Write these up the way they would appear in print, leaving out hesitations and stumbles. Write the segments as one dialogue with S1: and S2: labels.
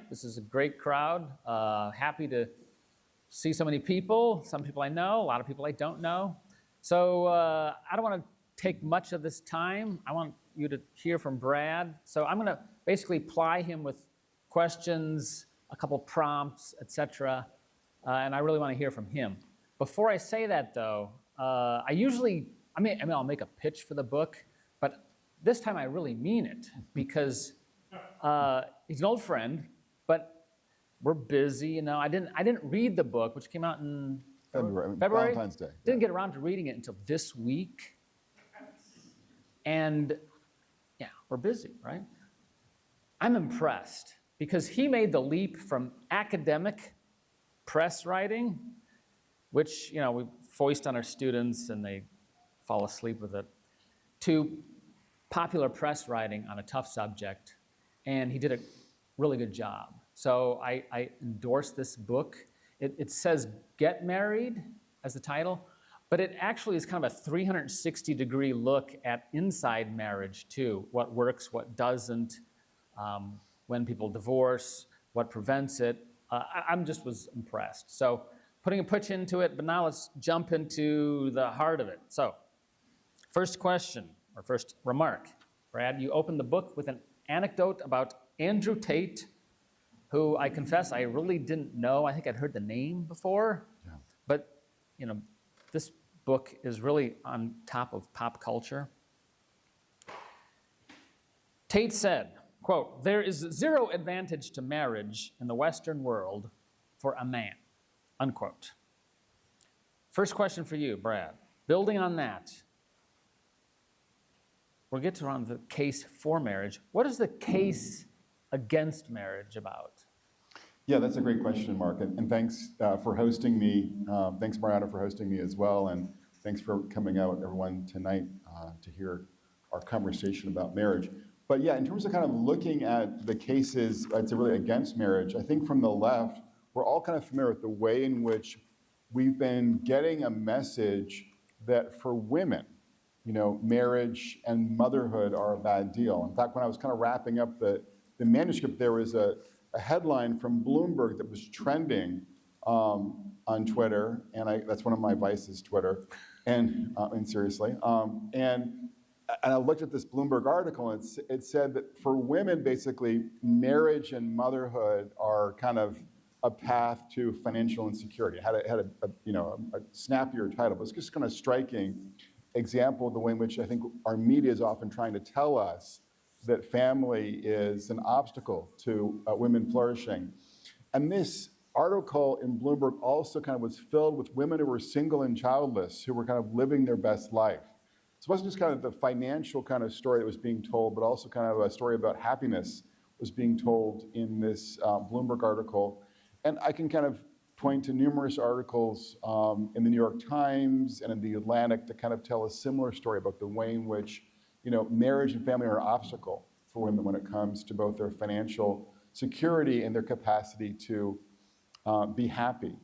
S1: tonight. This is a great crowd. Happy to see so many people. Some people I know, a lot of people I don't know. So I don't want to take much of this time. I want you to hear from Brad. So I'm going to basically ply him with questions, a couple prompts, etc. And I really want to hear from him. Before I say that, though, I'll make a pitch for the book, but this time I really mean it because he's an old friend, but we're busy. You know, I didn't read the book, which came out in February.
S2: Valentine's Day.
S1: Didn't get around to reading it until this week, and yeah, we're busy, right? I'm impressed because he made the leap from academic press writing, which we foist on our students and they fall asleep with it, to popular press writing on a tough subject, and he did a really good job. So I endorse this book. It says Get Married as the title, but it actually is kind of a 360-degree look at inside marriage too, what works, what doesn't, when people divorce, what prevents it. I just was impressed. So putting a pitch into it, but now let's jump into the heart of it. So first question, or first remark. Brad, you opened the book with an anecdote about Andrew Tate, who I confess I really didn't know. I think I'd heard the name before, but this book is really on top of pop culture. Tate said, quote, "There is zero advantage to marriage in the Western world for a man," unquote. First question for you, Brad. Building on that, we'll get to around the case for marriage. What is the case against marriage about?
S2: Yeah, that's a great question, Mark. And thanks for hosting me. Thanks, Mariana, for hosting me as well. And thanks for coming out, everyone, tonight to hear our conversation about marriage. But yeah, in terms of kind of looking at the cases, I'd say really against marriage, I think from the left, we're all kind of familiar with the way in which we've been getting a message that for women, marriage and motherhood are a bad deal. In fact, when I was kind of wrapping up the manuscript, there was a headline from Bloomberg that was trending on Twitter, and that's one of my vices, Twitter, and seriously. And I looked at this Bloomberg article, and it said that for women, basically, marriage and motherhood are kind of a path to financial insecurity. It had a snappier title, but it's just kind of striking example of the way in which I think our media is often trying to tell us that family is an obstacle to women flourishing. And this article in Bloomberg also kind of was filled with women who were single and childless, who were kind of living their best life. So it wasn't just kind of the financial kind of story that was being told, but also kind of a story about happiness was being told in this Bloomberg article. And I can kind of point to numerous articles in the New York Times and in the Atlantic that kind of tell a similar story about the way in which marriage and family are an obstacle for women when it comes to both their financial security and their capacity to be happy.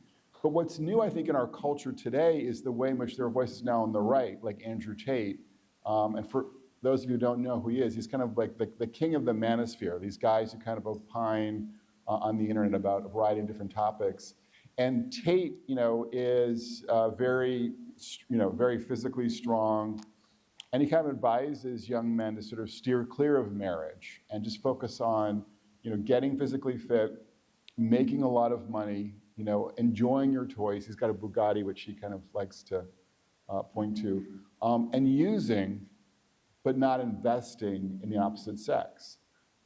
S2: But what's new, I think, in our culture today is the way in which there are voices now on the right, like Andrew Tate. And for those of you who don't know who he is, he's kind of like the king of the manosphere, these guys who kind of opine on the internet about a variety of different topics. And Tate, is very physically strong. And he kind of advises young men to sort of steer clear of marriage and just focus on, getting physically fit, making a lot of money, enjoying your toys. He's got a Bugatti, which he kind of likes to point to, and using, but not investing in the opposite sex.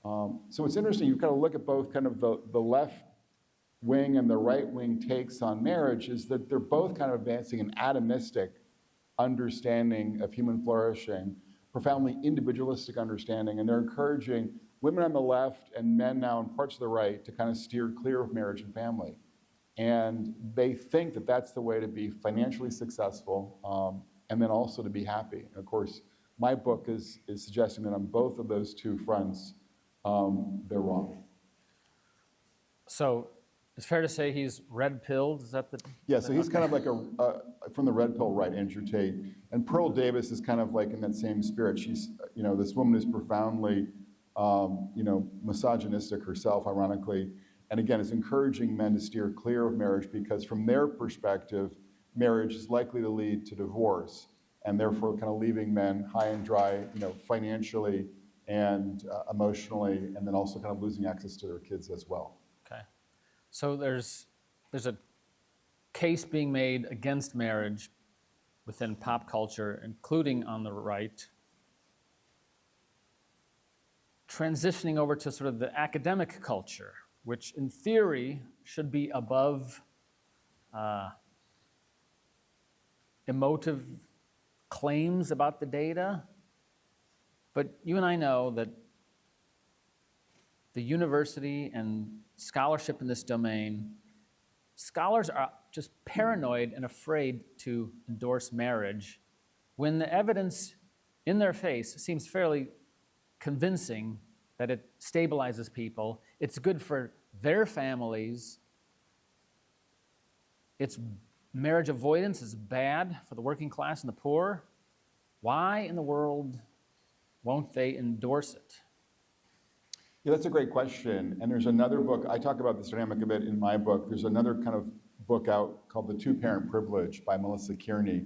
S2: So it's interesting, you kind of look at both kind of the left wing and the right wing takes on marriage is that they're both kind of advancing an atomistic understanding of human flourishing, profoundly individualistic understanding, and they're encouraging women on the left and men now in parts of the right to kind of steer clear of marriage and family. And they think that that's the way to be financially successful and then also to be happy. And of course, my book is suggesting that on both of those two fronts, they're wrong.
S1: So it's fair to say he's red-pilled? Is that the...
S2: Yeah, so he's kind of like from the red pill right, Andrew Tate. And Pearl Davis is kind of like in that same spirit. She's, this woman is profoundly, misogynistic herself, ironically. and again, is encouraging men to steer clear of marriage because from their perspective, marriage is likely to lead to divorce, and therefore kind of leaving men high and dry, financially and emotionally, and then also kind of losing access to their kids as well.
S1: Okay. So there's a case being made against marriage within pop culture, including on the right, transitioning over to sort of the academic culture, which in theory should be above emotive claims about the data. But you and I know that the university and scholarship in this domain, scholars are just paranoid and afraid to endorse marriage when the evidence in their face seems fairly convincing that it stabilizes people, it's good for their families, it's marriage avoidance is bad for the working class and the poor. Why in the world won't they endorse it?
S2: Yeah, that's a great question. And there's another book, I talk about this dynamic a bit in my book. There's another kind of book out called The Two-Parent Privilege by Melissa Kearney,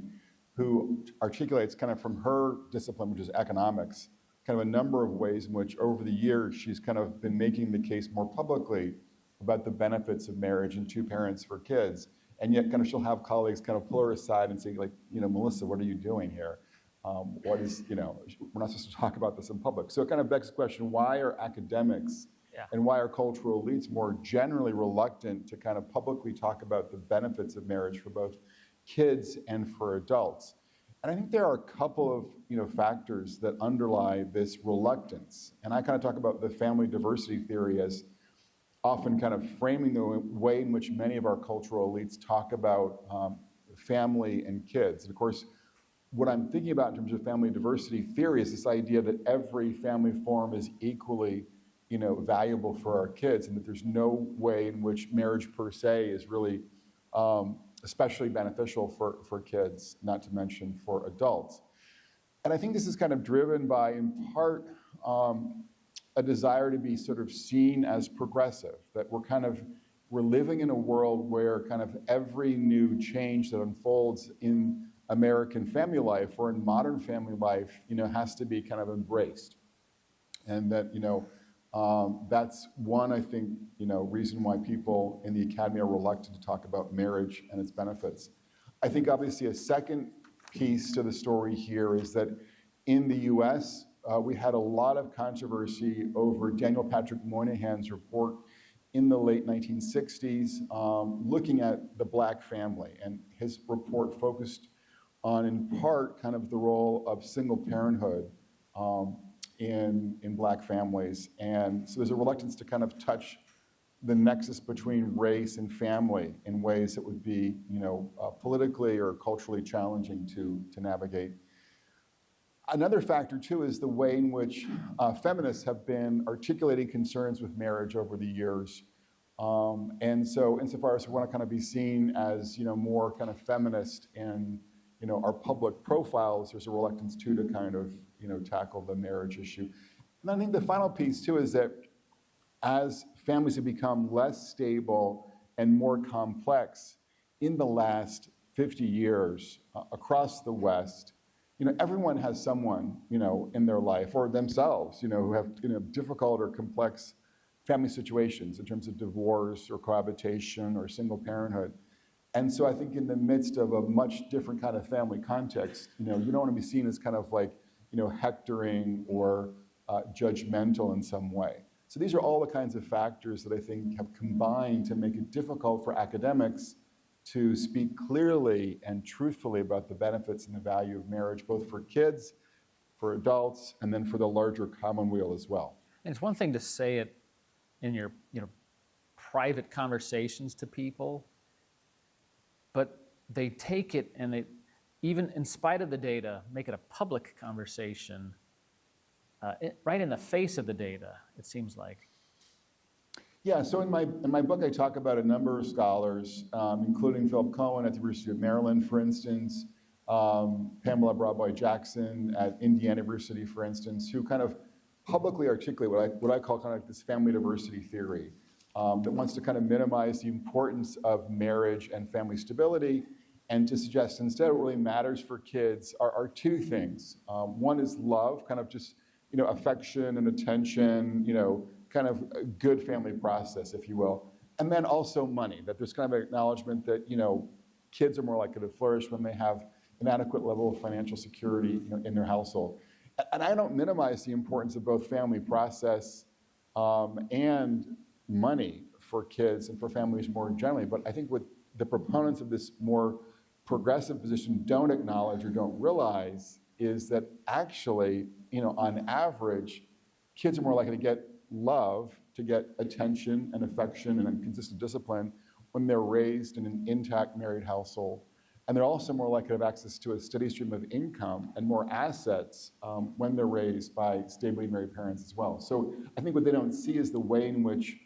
S2: who articulates kind of from her discipline, which is economics, kind of a number of ways in which over the years she's kind of been making the case more publicly about the benefits of marriage and two parents for kids. And yet kind of she'll have colleagues kind of pull her aside and say, like, Melissa, what are you doing here? We're not supposed to talk about this in public. So it kind of begs the question, why are academics and why are cultural elites more generally reluctant to kind of publicly talk about the benefits of marriage for both kids and for adults? And I think there are a couple of factors that underlie this reluctance. And I kind of talk about the family diversity theory as often kind of framing the way in which many of our cultural elites talk about family and kids. And of course, what I'm thinking about in terms of family diversity theory is this idea that every family form is equally, valuable for our kids, and that there's no way in which marriage per se is really especially beneficial for kids, not to mention for adults. And I think this is kind of driven by, in part, a desire to be sort of seen as progressive, that we're living in a world where kind of every new change that unfolds in American family life or in modern family life, has to be kind of embraced. And that, that's one, I think, reason why people in the academy are reluctant to talk about marriage and its benefits. I think obviously a second piece to the story here is that in the US, we had a lot of controversy over Daniel Patrick Moynihan's report in the late 1960s, looking at the Black family. And his report focused on, in part, kind of the role of single parenthood in Black families. And so there's a reluctance to kind of touch the nexus between race and family in ways that would be, politically or culturally challenging to navigate. Another factor, too, is the way in which feminists have been articulating concerns with marriage over the years. And so insofar as we want to kind of be seen as, more kind of feminist in, our public profiles, there's a reluctance, too, to kind of, tackle the marriage issue. And I think the final piece, too, is that as families have become less stable and more complex in the last 50 years across the West, everyone has someone, in their life or themselves, who have, difficult or complex family situations in terms of divorce or cohabitation or single parenthood. And so I think in the midst of a much different kind of family context, you don't want to be seen as kind of like, hectoring or judgmental in some way. So these are all the kinds of factors that I think have combined to make it difficult for academics to speak clearly and truthfully about the benefits and the value of marriage, both for kids, for adults, and then for the larger commonweal as well.
S1: And it's one thing to say it in your private conversations to people, but they take it and they, even in spite of the data, make it a public conversation right in the face of the data, it seems like.
S2: Yeah, so in my book, I talk about a number of scholars, including Philip Cohen at the University of Maryland, for instance, Pamela Broadboy Jackson at Indiana University, for instance, who kind of publicly articulate what I call kind of like this family diversity theory, that wants to kind of minimize the importance of marriage and family stability, and to suggest instead what really matters for kids are two things. One is love, kind of just affection and attention, kind of a good family process, if you will. And then also money, that there's kind of an acknowledgement that kids are more likely to flourish when they have an adequate level of financial security in their household. And I don't minimize the importance of both family process and money for kids and for families more generally. But I think what the proponents of this more progressive position don't acknowledge or don't realize is that actually, on average, kids are more likely to get love, to get attention and affection and consistent discipline when they're raised in an intact married household. And they're also more likely to have access to a steady stream of income and more assets when they're raised by stably married parents as well. So I think what they don't see is the way in which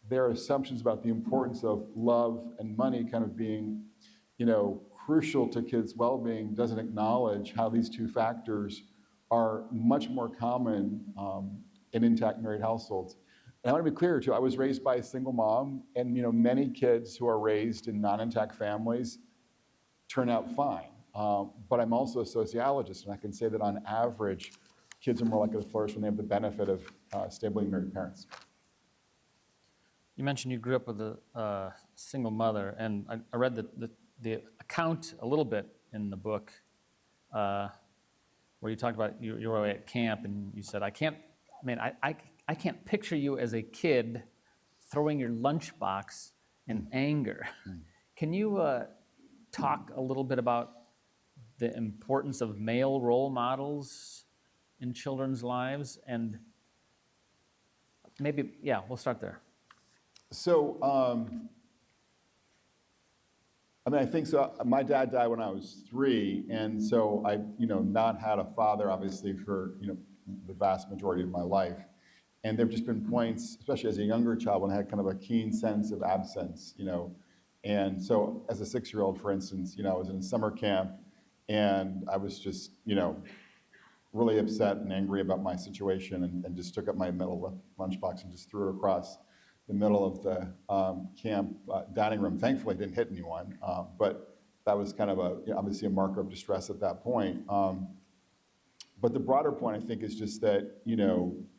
S2: their assumptions about the importance of love and money kind of being, crucial to kids' well-being doesn't acknowledge how these two factors are much more common in intact married households. And I want to be clear too, I was raised by a single mom, and many kids who are raised in non-intact families turn out fine. But I'm also a sociologist, and I can say that on average, kids are more likely to flourish when they have the benefit of stably married parents.
S1: You mentioned you grew up with a single mother, and I read the account a little bit in the book where you talked about you were away at camp, and you said, I can't picture you as a kid throwing your lunchbox in anger. Can you talk a little bit about the importance of male role models in children's lives? And maybe, we'll start there.
S2: So, I think so. My dad died when I was 3, and so I, not had a father, obviously, for, the vast majority of my life. And there have just been points, especially as a younger child, when I had kind of a keen sense of absence, And so as a 6-year-old, for instance, I was in a summer camp, and I was just, really upset and angry about my situation, and just took up my metal lunchbox and just threw it across the middle of the camp dining room. Thankfully, it didn't hit anyone, but that was kind of obviously a marker of distress at that point. But the broader point, I think, is just that,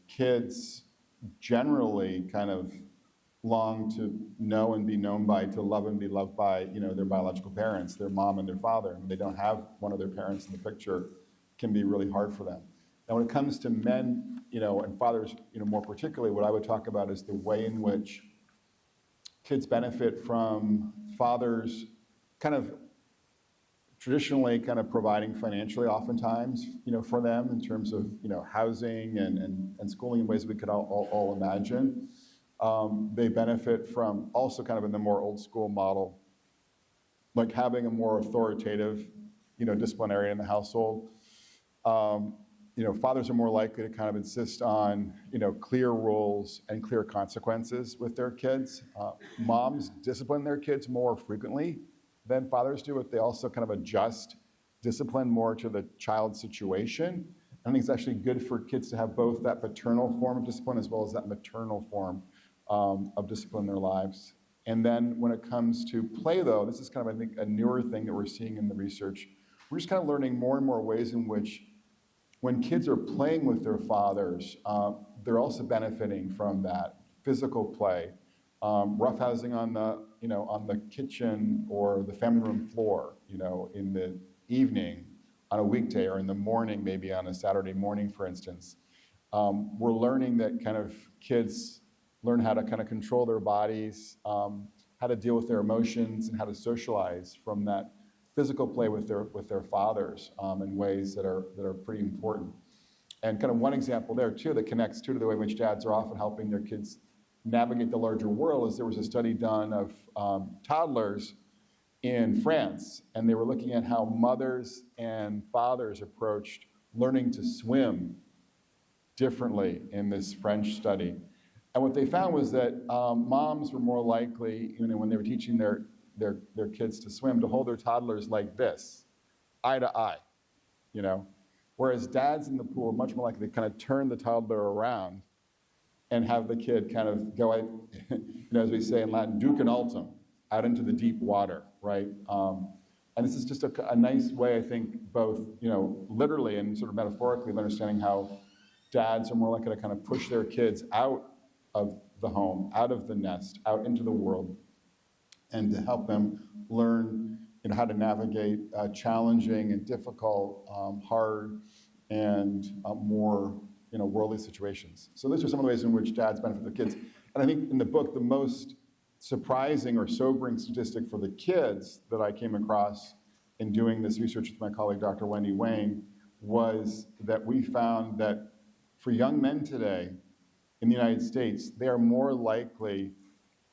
S2: kids generally kind of long to know and be known by, to love and be loved by, their biological parents, their mom and their father. And when they don't have one of their parents in the picture, it can be really hard for them. And when it comes to men, and fathers, more particularly, what I would talk about is the way in which kids benefit from fathers kind of traditionally kind of providing financially oftentimes, for them in terms of, housing and schooling in ways we could all imagine. They benefit from also kind of in the more old school model, like having a more authoritative, disciplinarian in the household. Fathers are more likely to kind of insist on, clear rules and clear consequences with their kids. Moms discipline their kids more frequently than fathers do, but they also kind of adjust discipline more to the child's situation. I think it's actually good for kids to have both that paternal form of discipline as well as that maternal form of discipline in their lives. And then when it comes to play, though, this is kind of, I think, a newer thing that we're seeing in the research. We're just kind of learning more and more ways in which when kids are playing with their fathers, they're also benefiting from that physical play, roughhousing on the kitchen or the family room floor, in the evening on a weekday, or in the morning, maybe on a Saturday morning, for instance. We're learning that kind of kids learn how to kind of control their bodies, how to deal with their emotions, and how to socialize from that physical play with their fathers in ways that are pretty important. And kind of one example there too that connects to the way in which dads are often helping their kids navigate the larger world is there was a study done of toddlers in France, and they were looking at how mothers and fathers approached learning to swim differently in this French study. And what they found was that moms were more likely, when they were teaching their kids to swim, to hold their toddlers like this, eye to eye, Whereas dads in the pool are much more likely to kind of turn the toddler around and have the kid kind of go, as we say in Latin, duc in altum, out into the deep water, right? And this is just a nice way, I think, both, literally and sort of metaphorically of understanding how dads are more likely to kind of push their kids out of the home, out of the nest, out into the world, and to help them learn how to navigate challenging and difficult, hard, and more worldly situations. So those are some of the ways in which dads benefit their kids. And I think in the book, the most surprising or sobering statistic for the kids that I came across in doing this research with my colleague, Dr. Wendy Wayne, was that we found that for young men today in the United States, they are more likely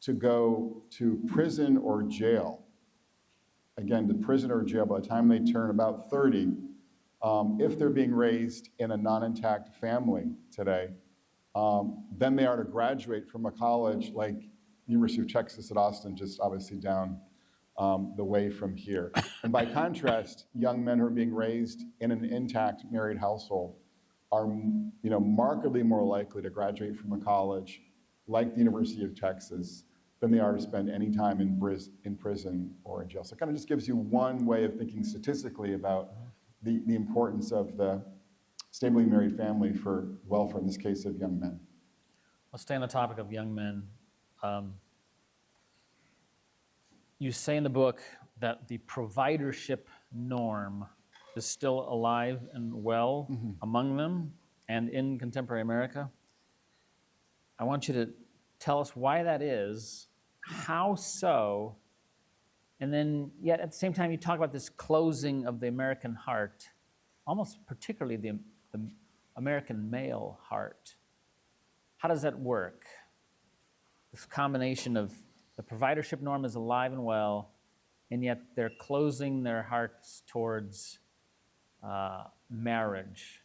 S2: to go to prison or jail. Again, to prison or jail by the time they turn about 30, if they're being raised in a non-intact family today, than they are to graduate from a college like University of Texas at Austin, just obviously down the way from here. And by contrast, young men who are being raised in an intact married household are markedly more likely to graduate from a college like the University of Texas than they are to spend any time in prison or in jail. So it kind of just gives you one way of thinking statistically about the importance of the stably married family for welfare, in this case of young men.
S1: Let's stay on the topic of young men. You say in the book that the providership norm is still alive and well among them and in contemporary America. I want you to tell us why that is, how so, and then yet at the same time you talk about this closing of the American heart, almost particularly the American male heart. How does that work? This combination of the providership norm is alive and well, and yet they're closing their hearts towards marriage.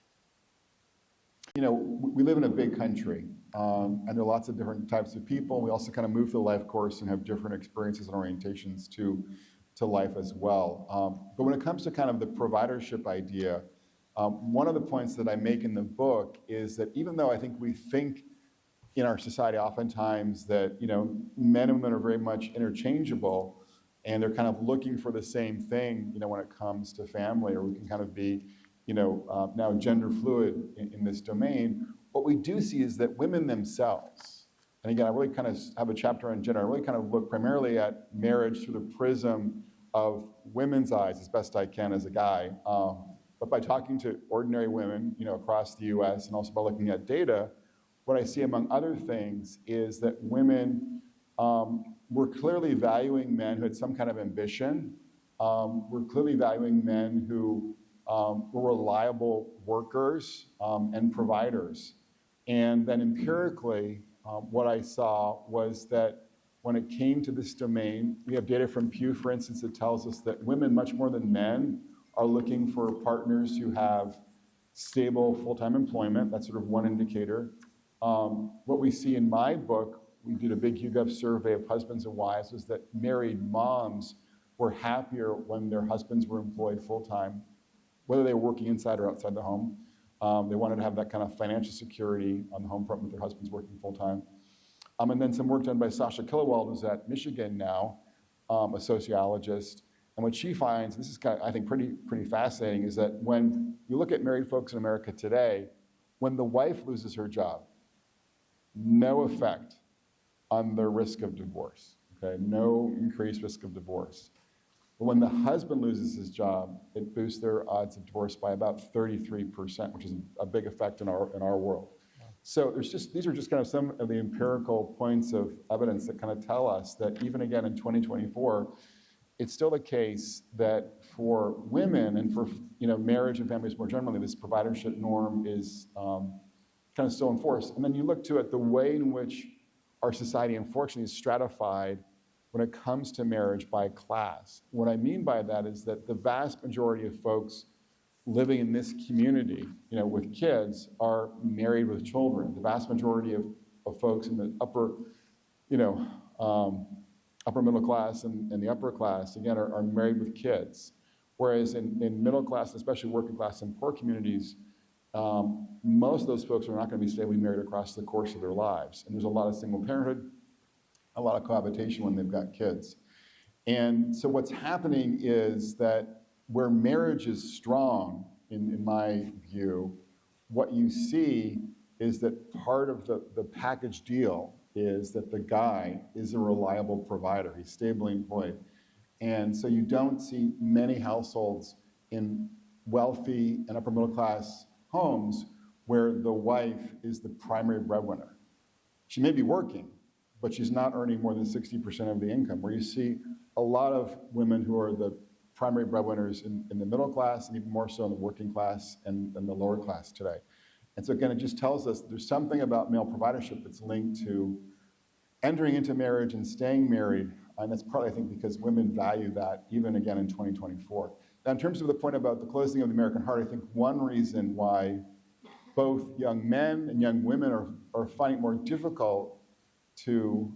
S2: We live in a big country, and there are lots of different types of people. We also kind of move through the life course and have different experiences and orientations to life as well. But when it comes to kind of the providership idea, one of the points that I make in the book is that even though I think we think in our society oftentimes that men and women are very much interchangeable, and they're kind of looking for the same thing when it comes to family, or we can kind of be now gender fluid in this domain. What we do see is that women themselves, and again, I really kind of have a chapter on gender, I really kind of look primarily at marriage through the prism of women's eyes as best I can as a guy. But by talking to ordinary women, across the US, and also by looking at data, what I see among other things is that women were clearly valuing men who had some kind of ambition. We're clearly valuing men who were reliable workers and providers. And then empirically, what I saw was that when it came to this domain, we have data from Pew, for instance, that tells us that women, much more than men, are looking for partners who have stable full-time employment. That's sort of one indicator. What we see in my book, we did a big YouGov survey of husbands and wives, is that married moms were happier when their husbands were employed full-time, whether they were working inside or outside the home. They wanted to have that kind of financial security on the home front with their husbands working full-time. And then some work done by Sasha Killewald, who's at Michigan now, a sociologist. And what she finds, this is kind of, I think, pretty fascinating, is that when you look at married folks in America today, when the wife loses her job, no effect on their risk of divorce, okay? No increased risk of divorce. But when the husband loses his job, it boosts their odds of divorce by about 33%, which is a big effect in our world. So these are just kind of some of the empirical points of evidence that kind of tell us that even again in 2024, it's still the case that for women and for marriage and families more generally, this providership norm is kind of still in force. And then you look to it, the way in which our society unfortunately is stratified when it comes to marriage by class. What I mean by that is that the vast majority of folks living in this community, with kids, are married with children. The vast majority of folks in the upper middle class and the upper class, again, are married with kids. Whereas in middle class, especially working class and poor communities, most of those folks are not going to be stably married across the course of their lives. And there's a lot of single parenthood, a lot of cohabitation when they've got kids. And so what's happening is that where marriage is strong, in my view, what you see is that part of the package deal is that the guy is a reliable provider. He's stably employed. And so you don't see many households in wealthy and upper middle class homes where the wife is the primary breadwinner. She may be working, but she's not earning more than 60% of the income, where you see a lot of women who are the primary breadwinners in the middle class, and even more so in the working class and the lower class today. And so again, it just tells us there's something about male providership that's linked to entering into marriage and staying married, and that's partly, I think, because women value that, even again in 2024. Now, in terms of the point about the closing of the American heart, I think one reason why both young men and young women are finding it more difficult to,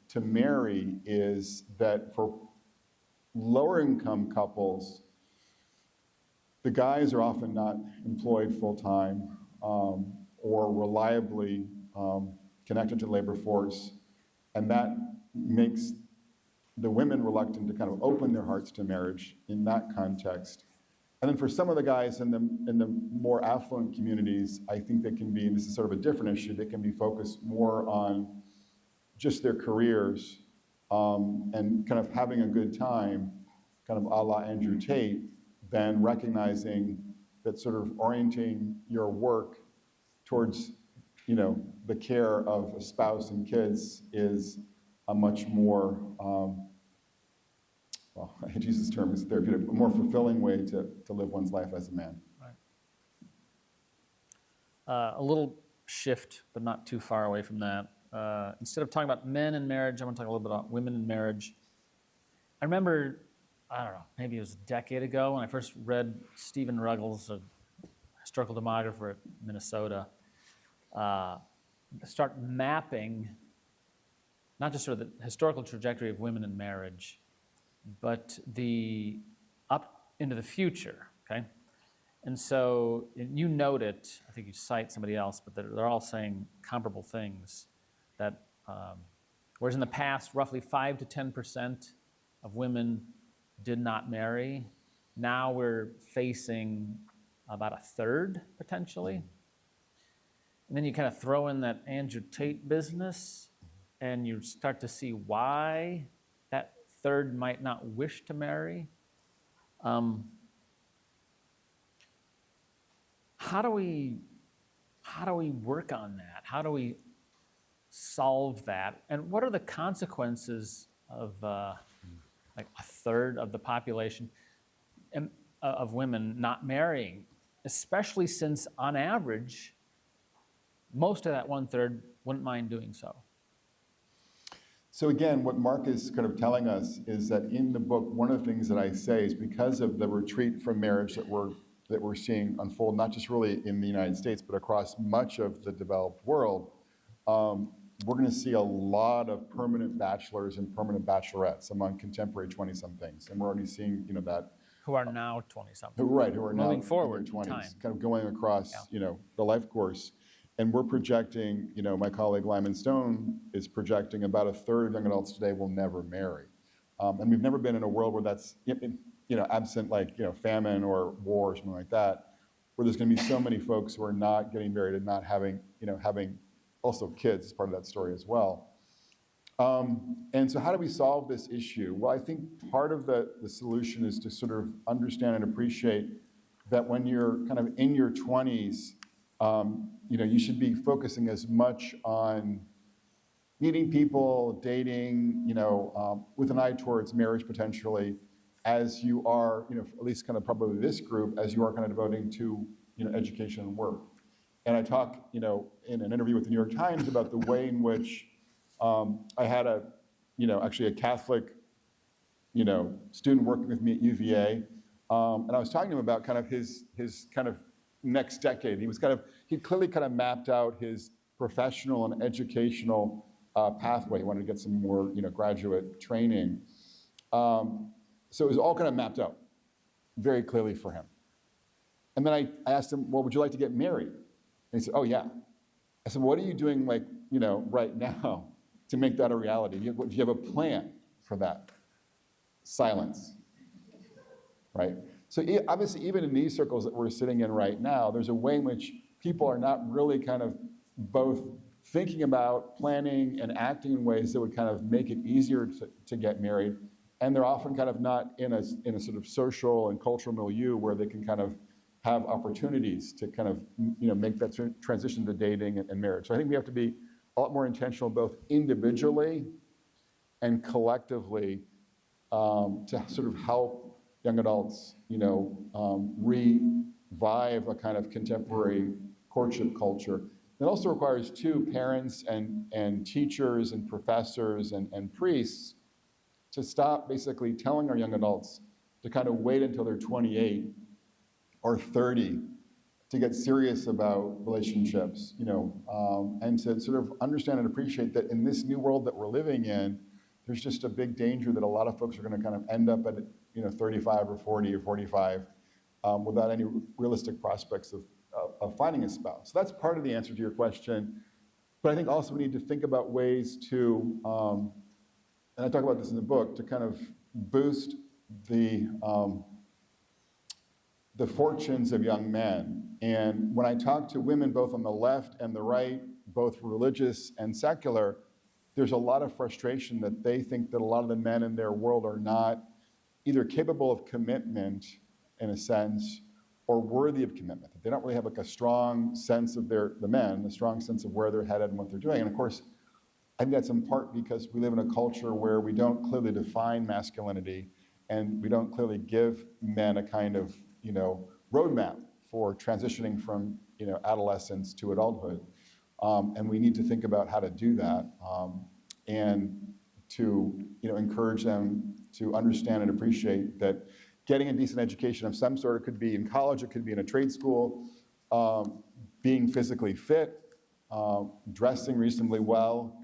S2: to marry is that for lower income couples, the guys are often not employed full-time or reliably connected to the labor force, and that makes the women reluctant to kind of open their hearts to marriage in that context. And then for some of the guys in the more affluent communities, I think they can be, and this is sort of a different issue, they can be focused more on just their careers and kind of having a good time, kind of a la Andrew Tate, than recognizing that sort of orienting your work towards, the care of a spouse and kids is a much more, I hate to use this term, it's therapeutic, a more fulfilling way to live one's life as a man.
S1: Right. A little shift, but not too far away from that. Instead of talking about men in marriage, I want to talk a little bit about women in marriage. I remember, I don't know, maybe it was a decade ago when I first read Stephen Ruggles, a historical demographer at Minnesota, start mapping not just sort of the historical trajectory of women in marriage, but the up into the future, okay? And so you note it, I think you cite somebody else, but they're all saying comparable things, that whereas in the past, roughly 5 to 10% of women did not marry, now we're facing about a third, potentially. And then you kind of throw in that Andrew Tate business, and you start to see why that third might not wish to marry. How do we work on that? How do we solve that? And what are the consequences of like a third of the population of women not marrying, especially since on average, most of that 1/3 wouldn't mind doing so?
S2: So again, what Mark is kind of telling us is that in the book, one of the things that I say is because of the retreat from marriage that we're seeing unfold, not just really in the United States, but across much of the developed world, we're going to see a lot of permanent bachelors and permanent bachelorettes among contemporary 20-somethings. And we're already seeing, that.
S1: Who are now 20-something.
S2: Right, who are now
S1: moving forward
S2: in their 20s,
S1: time.
S2: kind of going across, the life course. And we're projecting, my colleague Lyman Stone is projecting about a third of young adults today will never marry. And we've never been in a world where that's, absent famine or war or something like that, where there's going to be so many folks who are not getting married and not having, having also kids as part of that story as well. And so how do we solve this issue? Well, I think part of the solution is to sort of understand and appreciate that when you're kind of in your 20s, you should be focusing as much on meeting people, dating, with an eye towards marriage potentially, as you are, at least kind of probably this group, as you are kind of devoting to, education and work. And I talk, in an interview with the New York Times about the way in which I had actually a Catholic, student working with me at UVA, and I was talking to him about kind of his kind of next decade. He clearly kind of mapped out his professional and educational pathway. He wanted to get some more, graduate training. So it was all kind of mapped out very clearly for him. And then I asked him, well, would you like to get married? And he said, oh, yeah. I said, what are you doing, like, right now to make that a reality? Do you have a plan for that? Silence, right? So obviously, even in these circles that we're sitting in right now, there's a way in which people are not really kind of both thinking about planning and acting in ways that would kind of make it easier to get married. And they're often kind of not in a sort of social and cultural milieu where they can kind of have opportunities to kind of make that transition to dating and marriage. So I think we have to be a lot more intentional, both individually and collectively, to sort of help young adults, revive a kind of contemporary courtship culture. It also requires parents and teachers and professors and priests to stop basically telling our young adults to kind of wait until they're 28 or 30 to get serious about relationships, and to sort of understand and appreciate that in this new world that we're living in, there's just a big danger that a lot of folks are going to kind of end up at 35 or 40 or 45 without any realistic prospects of finding a spouse. So that's part of the answer to your question. But I think also we need to think about ways to, and I talk about this in the book, to kind of boost the fortunes of young men. And when I talk to women both on the left and the right, both religious and secular, there's a lot of frustration that they think that a lot of the men in their world are not either capable of commitment, in a sense, or worthy of commitment. They don't really have like a strong sense of the men, a strong sense of where they're headed and what they're doing. And of course, I think that's in part because we live in a culture where we don't clearly define masculinity and we don't clearly give men a kind of, roadmap for transitioning from, adolescence to adulthood. And we need to think about how to do that and to, encourage them to understand and appreciate that getting a decent education of some sort, it could be in college, it could be in a trade school, being physically fit, dressing reasonably well,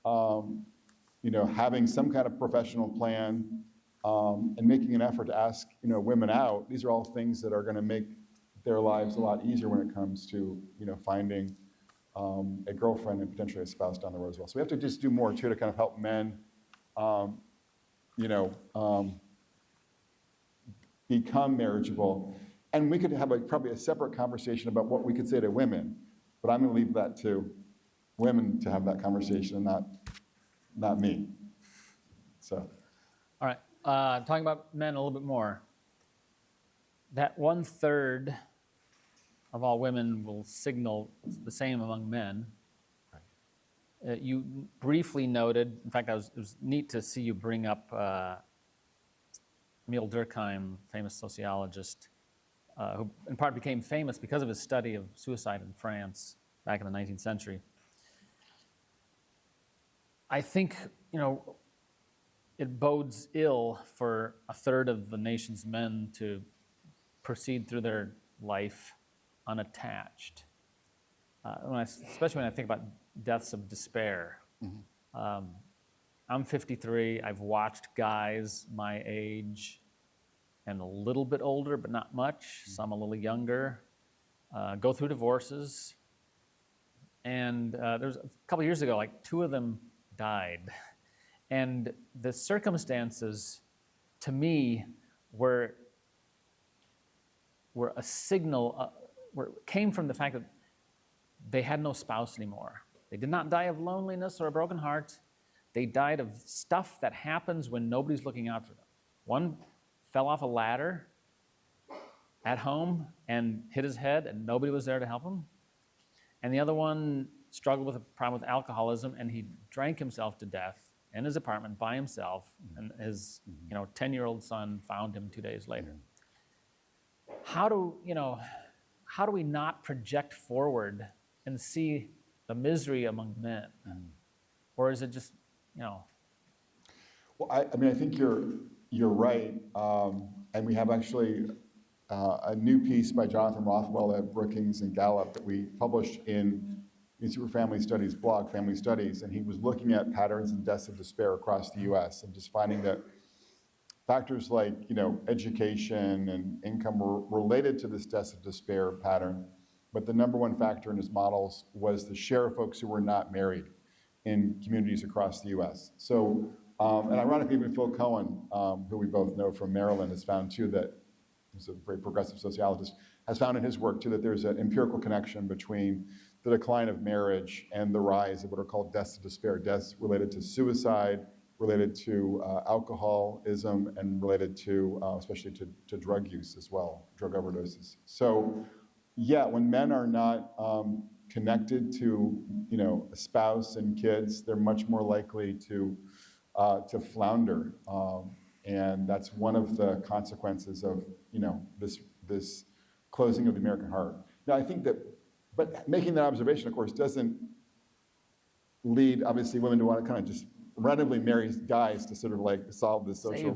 S2: having some kind of professional plan, and making an effort to ask, women out. These are all things that are going to make their lives a lot easier when it comes to, finding a girlfriend and potentially a spouse down the road as well. So we have to just do more too to kind of help men, become marriageable. And we could have probably a separate conversation about what we could say to women, but I'm going to leave that to women to have that conversation and not me. So.
S1: All right. Talking about men a little bit more. That 1/3 of all women will signal the same among men. You briefly noted, in fact, it was neat to see you bring up Emile Durkheim, famous sociologist, who in part became famous because of his study of suicide in France back in the 19th century. I think, it bodes ill for 1/3 of the nation's men to proceed through their life unattached. Especially when I think about deaths of despair. Mm-hmm. I'm 53. I've watched guys my age and a little bit older, but not much, mm-hmm. some a little younger, go through divorces. And there's a couple years ago, like 2 of them died. And the circumstances, to me, were a signal, came from the fact that they had no spouse anymore. They did not die of loneliness or a broken heart. They died of stuff that happens when nobody's looking out for them. One fell off a ladder at home and hit his head, and nobody was there to help him. And the other one struggled with a problem with alcoholism, and he drank himself to death in his apartment by himself, and his 10-year-old son found him 2 days later. How do we not project forward and see the misery among men? Or is it just, Well,
S2: I think you're right. And we have actually a new piece by Jonathan Rothwell at Brookings and Gallup that we published in Institute for Family Studies blog, Family Studies, and he was looking at patterns and deaths of despair across the U.S. and just finding that factors like, education and income were related to this deaths of despair pattern. But the number one factor in his models was the share of folks who were not married in communities across the U.S. So, and ironically, even Phil Cohen, who we both know from Maryland, has found too that he's a very progressive sociologist, has found in his work too that there's an empirical connection between the decline of marriage and the rise of what are called deaths of despair, deaths related to suicide, related to alcoholism, and related to, especially to drug use as well, drug overdoses. So, yeah, when men are not connected to, a spouse and kids, they're much more likely to flounder. And that's one of the consequences of, this closing of the American heart. Now, I think that, but making that observation, of course, doesn't lead, obviously, women to want to kind of just randomly marry guys to sort of like solve this social,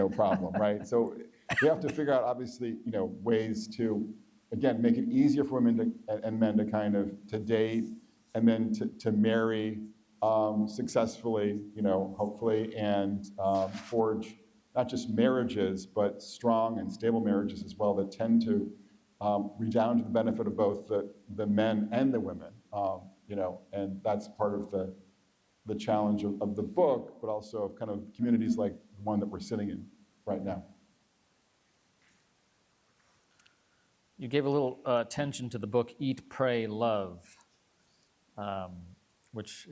S2: problem, right? So we have to figure out, obviously, ways to, again, make it easier for women and men to kind of to date and then to marry successfully, hopefully, and forge not just marriages, but strong and stable marriages as well that tend to redound to the benefit of both the men and the women, and that's part of the challenge of the book, but also of kind of communities like the one that we're sitting in right now.
S1: You gave a little attention to the book Eat, Pray, Love, which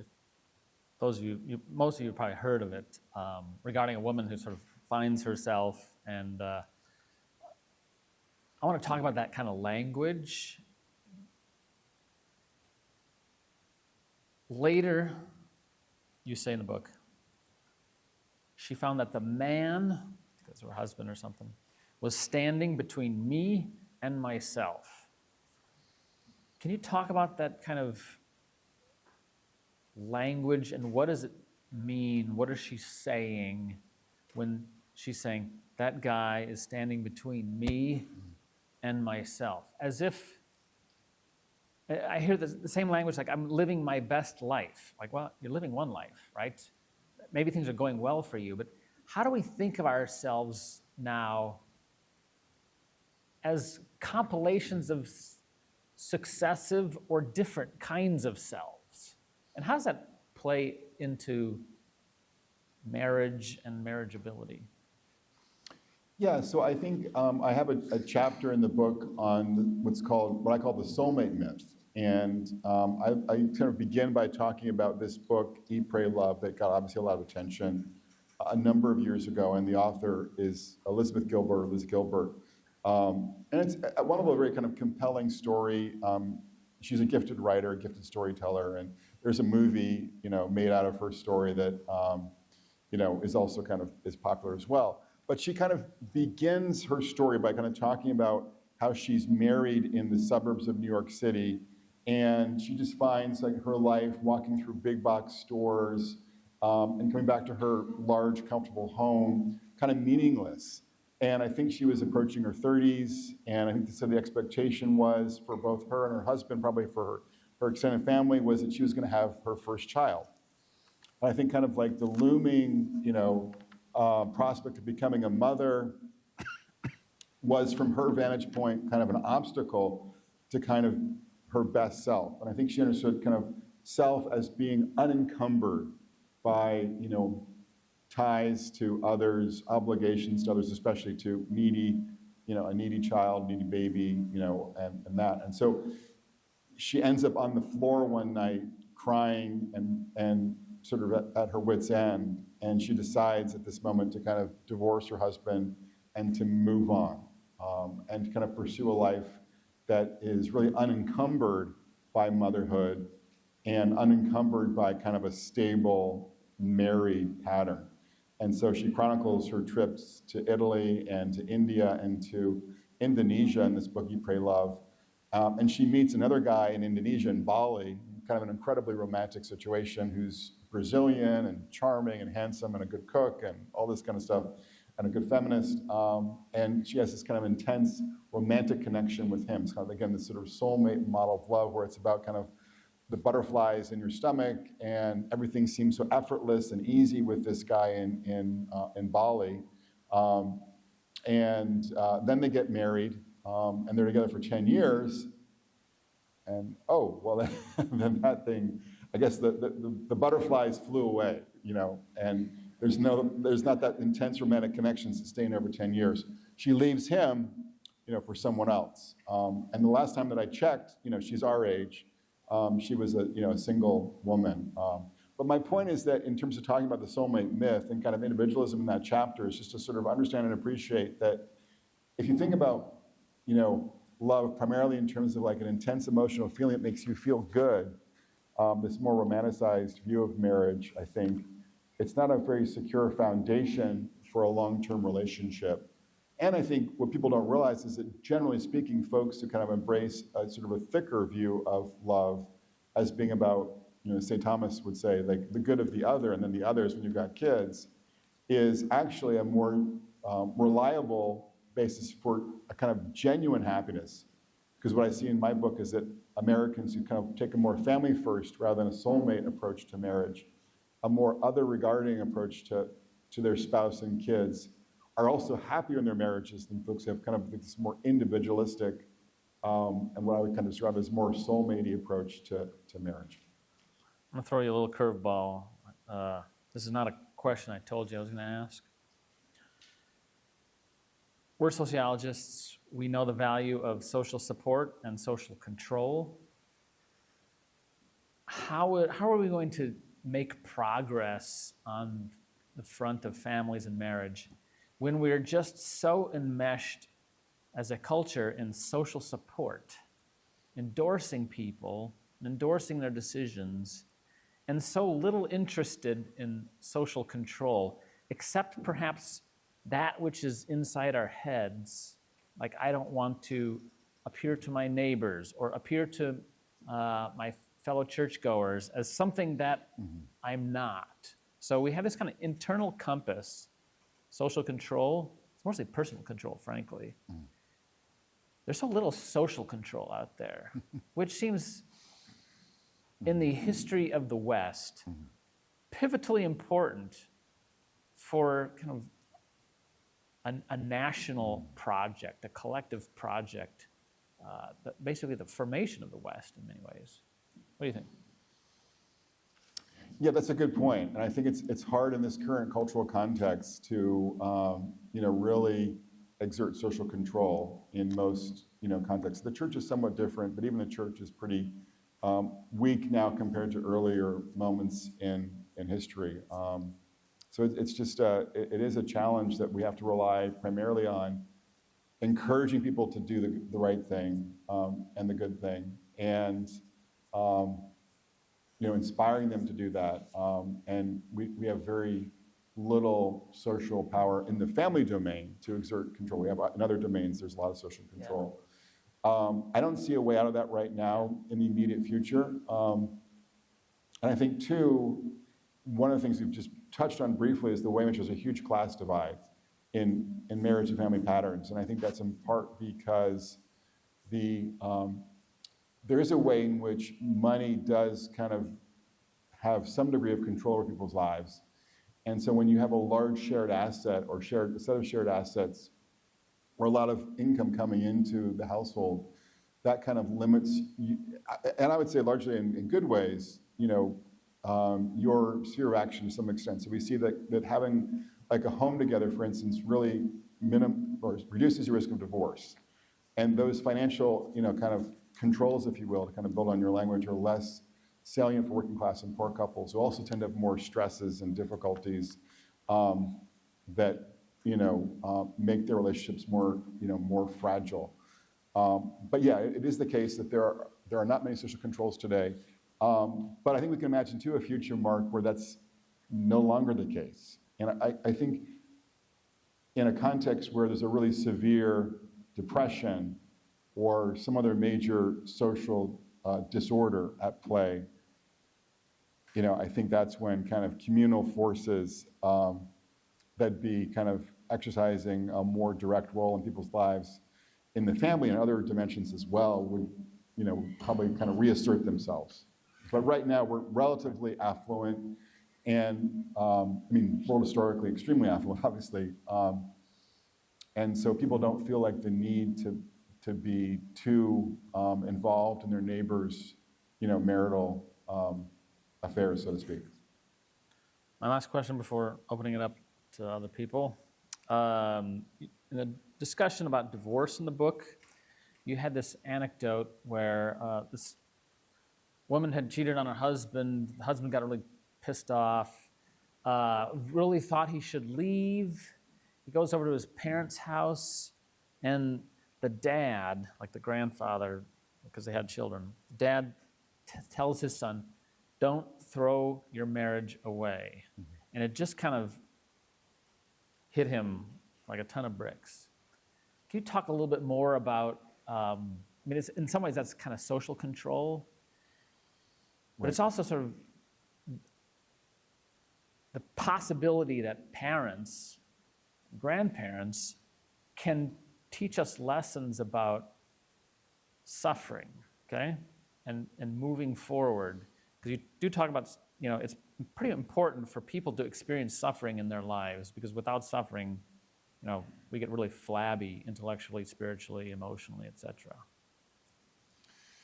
S1: most of you have probably heard of it, regarding a woman who sort of finds herself, and I want to talk about that kind of language. Later, you say in the book, she found that the man, because her husband or something, was standing between me and myself. Can you talk about that kind of language and what does it mean? What is she saying when she's saying, that guy is standing between me and myself? As if, I hear the same language like, I'm living my best life. Like, well, you're living one life, right? Maybe things are going well for you, but how do we think of ourselves now as compilations of successive or different kinds of selves? And how does that play into marriage and marriageability?
S2: Yeah, so I think I have a chapter in the book on what I call the soulmate myth. And I kind of begin by talking about this book, Eat, Pray, Love, that got obviously a lot of attention a number of years ago. And the author is Liz Gilbert. And it's one of a very kind of compelling story. She's a gifted writer, a gifted storyteller, and there's a movie, made out of her story that, is also kind of is popular as well. But she kind of begins her story by kind of talking about how she's married in the suburbs of New York City, and she just finds like her life walking through big box stores and coming back to her large, comfortable home kind of meaningless. And I think she was approaching her 30s, and I think so the expectation was for both her and her husband, probably for her extended family, was that she was going to have her first child. And I think kind of like the looming, prospect of becoming a mother was, from her vantage point, kind of an obstacle to kind of her best self. And I think she understood kind of self as being unencumbered by, ties to others, obligations to others, especially to needy, a needy child, needy baby, and that. And so she ends up on the floor one night crying and sort of at her wit's end. And she decides at this moment to kind of divorce her husband and to move on and to kind of pursue a life that is really unencumbered by motherhood and unencumbered by kind of a stable married pattern. And so she chronicles her trips to Italy and to India and to Indonesia in this book, Eat, Pray, Love. And she meets another guy in Indonesia, in Bali, kind of an incredibly romantic situation, who's Brazilian and charming and handsome and a good cook and all this kind of stuff, and a good feminist. And she has this kind of intense romantic connection with him. It's kind of, again, this sort of soulmate model of love where it's about kind of the butterflies in your stomach and everything seems so effortless and easy with this guy in Bali. And then they get married, and they're together for 10 years. And then that thing, I guess the butterflies flew away, and there's not that intense romantic connection sustained over 10 years. She leaves him, for someone else. And the last time that I checked, she's our age. She was a single woman. But my point is that in terms of talking about the soulmate myth and kind of individualism in that chapter is just to sort of understand and appreciate that if you think about, love primarily in terms of like an intense emotional feeling that makes you feel good, this more romanticized view of marriage, I think, it's not a very secure foundation for a long-term relationship. And I think what people don't realize is that generally speaking, folks who kind of embrace a sort of a thicker view of love as being about, St. Thomas would say, like the good of the other and then the others when you've got kids, is actually a more reliable basis for a kind of genuine happiness. Because what I see in my book is that Americans who kind of take a more family first rather than a soulmate approach to marriage, a more other regarding approach to their spouse and kids, are also happier in their marriages than folks who have kind of this more individualistic and what I would kind of describe as more soulmate-y approach to marriage.
S1: I'm going to throw you a little curveball. This is not a question I told you I was going to ask. We're sociologists. We know the value of social support and social control. How are we going to make progress on the front of families and marriage when we're just so enmeshed as a culture in social support, endorsing people, endorsing their decisions, and so little interested in social control, except perhaps that which is inside our heads, like I don't want to appear to my neighbors or appear to my fellow churchgoers as something that I'm not. So we have this kind of internal compass, social control. It's mostly personal control, frankly. There's so little social control out there, which seems, in the history of the West, pivotally important for kind of a national project, a collective project, basically the formation of the West in many ways. What do you think?
S2: Yeah, that's a good point. And I think it's hard in this current cultural context to really exert social control in most contexts. The church is somewhat different, but even the church is pretty weak now compared to earlier moments in history. So it's just it is a challenge that we have to rely primarily on encouraging people to do the right thing and the good thing, and inspiring them to do that. And we have very little social power in the family domain to exert control. We have in other domains there's a lot of social control. I don't see a way out of that right now in the immediate future. And I think too, one of the things we've just touched on briefly is the way in which there's a huge class divide in marriage and family patterns. And I think that's in part because there is a way in which money does kind of have some degree of control over people's lives. And so when you have a large shared asset or a set of shared assets or a lot of income coming into the household, that kind of limits, and I would say largely in good ways, your sphere of action to some extent. So we see that having like a home together, for instance, really reduces your risk of divorce. And those financial, kind of controls, if you will, to kind of build on your language, are less salient for working class and poor couples who also tend to have more stresses and difficulties that make their relationships more fragile. But yeah, it is the case that there are not many social controls today. But I think we can imagine too a future, Mark, where that's no longer the case. And I think in a context where there's a really severe depression or some other major social disorder at play, I think that's when kind of communal forces that'd be kind of exercising a more direct role in people's lives in the family and other dimensions as well would, probably kind of reassert themselves. But right now we're relatively affluent and, world historically extremely affluent, obviously. And so people don't feel like the need to be too involved in their neighbors' marital affairs, so to speak.
S1: My last question before opening it up to other people. In the discussion about divorce in the book, you had this anecdote where this woman had cheated on her husband. The husband got really pissed off, really thought he should leave. He goes over to his parents' house, and the dad, like the grandfather, because they had children, dad tells his son, don't throw your marriage away. Mm-hmm. And it just kind of hit him like a ton of bricks. Can you talk a little bit more about, it's, in some ways that's kind of social control, but it's also sort of the possibility that parents, grandparents, can teach us lessons about suffering, okay, and moving forward. Because you do talk about, it's pretty important for people to experience suffering in their lives, because without suffering, we get really flabby intellectually, spiritually, emotionally, etc.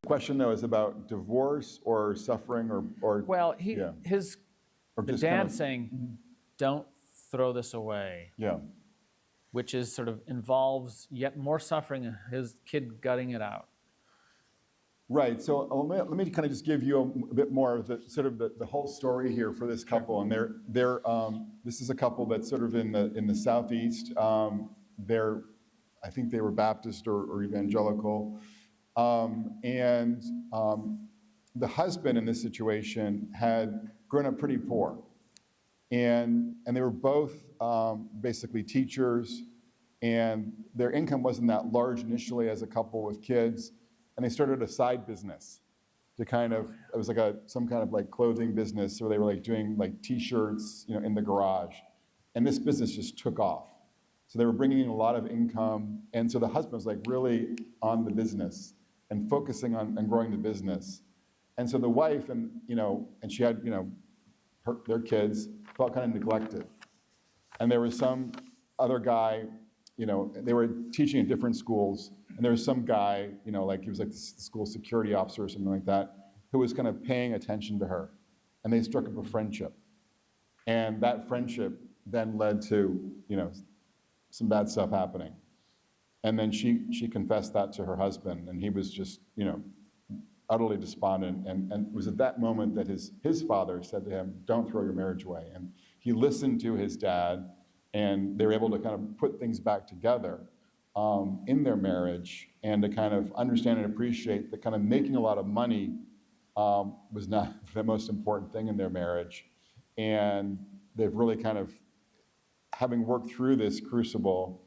S2: The question, though, is about divorce or suffering or
S1: well, the dad saying, don't throw this away.
S2: Yeah.
S1: Which is sort of involves yet more suffering and his kid gutting it out.
S2: Right. So let me kind of just give you a bit more of the whole story here for this couple. And this is a couple that's sort of in the southeast. I think they were Baptist or evangelical, and the husband in this situation had grown up pretty poor, and they were both basically teachers, and their income wasn't that large initially as a couple with kids. And they started a side business to it was like some kind of like clothing business where they were like doing like t-shirts, in the garage. And this business just took off. So they were bringing in a lot of income. And so the husband was like really on the business and focusing on growing the business. And so the wife and she had, their kids felt kind of neglected. And there was some other guy, they were teaching at different schools. And there was some guy, like he was like the school security officer or something like that, who was kind of paying attention to her. And they struck up a friendship. And that friendship then led to, some bad stuff happening. And then she confessed that to her husband, and he was just, utterly despondent. And it was at that moment that his father said to him, don't throw your marriage away. And he listened to his dad, and they were able to kind of put things back together in their marriage, and to kind of understand and appreciate that kind of making a lot of money was not the most important thing in their marriage. And they've really kind of, having worked through this crucible,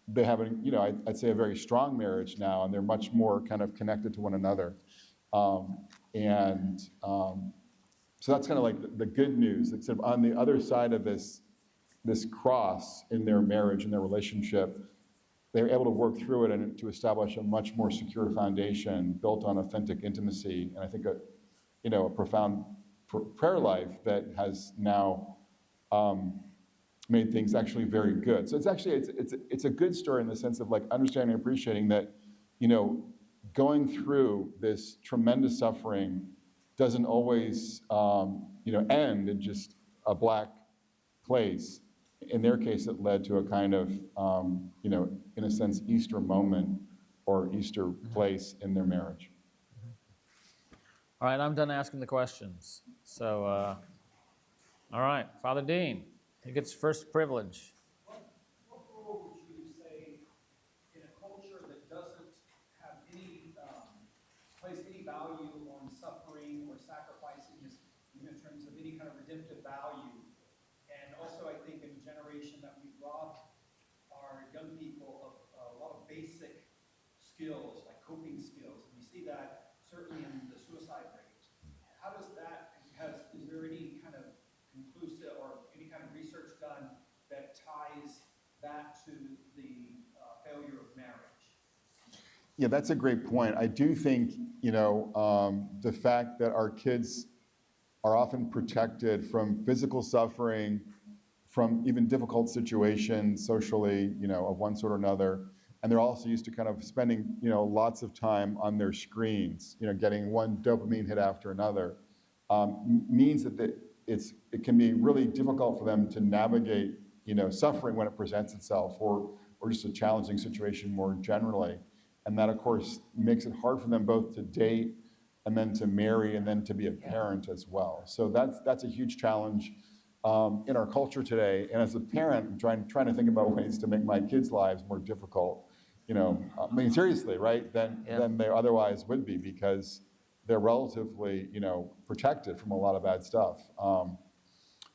S2: they have, I'd say a very strong marriage now, and they're much more kind of connected to one another. So that's kind of like the good news. Except on the other side of this cross in their marriage and their relationship, they were able to work through it and to establish a much more secure foundation built on authentic intimacy, and I think a profound prayer life that has now made things actually very good. So it's a good story in the sense of like understanding and appreciating that, going through this tremendous suffering doesn't always end in just a black place. In their case, it led to a kind of, in a sense, Easter moment or Easter place in their marriage.
S1: All right, I'm done asking the questions. So, all right, Father Dean, he gets first privilege.
S3: What role would you say in a culture that doesn't have any, place any value on suffering or sacrificing, in terms of any kind of redemptive value? And also, I think in a generation that we've robbed our young people of a lot of basic skills, like coping skills. And we see that certainly in the suicide rate. How does that, is there any kind of conclusive or any kind of research done that ties that to the failure of marriage?
S2: Yeah, that's a great point. I do think, the fact that our kids are often protected from physical suffering, from even difficult situations socially, of one sort or another. And they're also used to kind of spending, lots of time on their screens, getting one dopamine hit after another, means that it can be really difficult for them to navigate, suffering when it presents itself, or just a challenging situation more generally. And that, of course, makes it hard for them both to date and then to marry and then to be a parent as well. So that's a huge challenge in our culture today. And as a parent, I'm trying to think about ways to make my kids' lives more difficult, seriously, right, than they otherwise would be, because they're relatively, protected from a lot of bad stuff.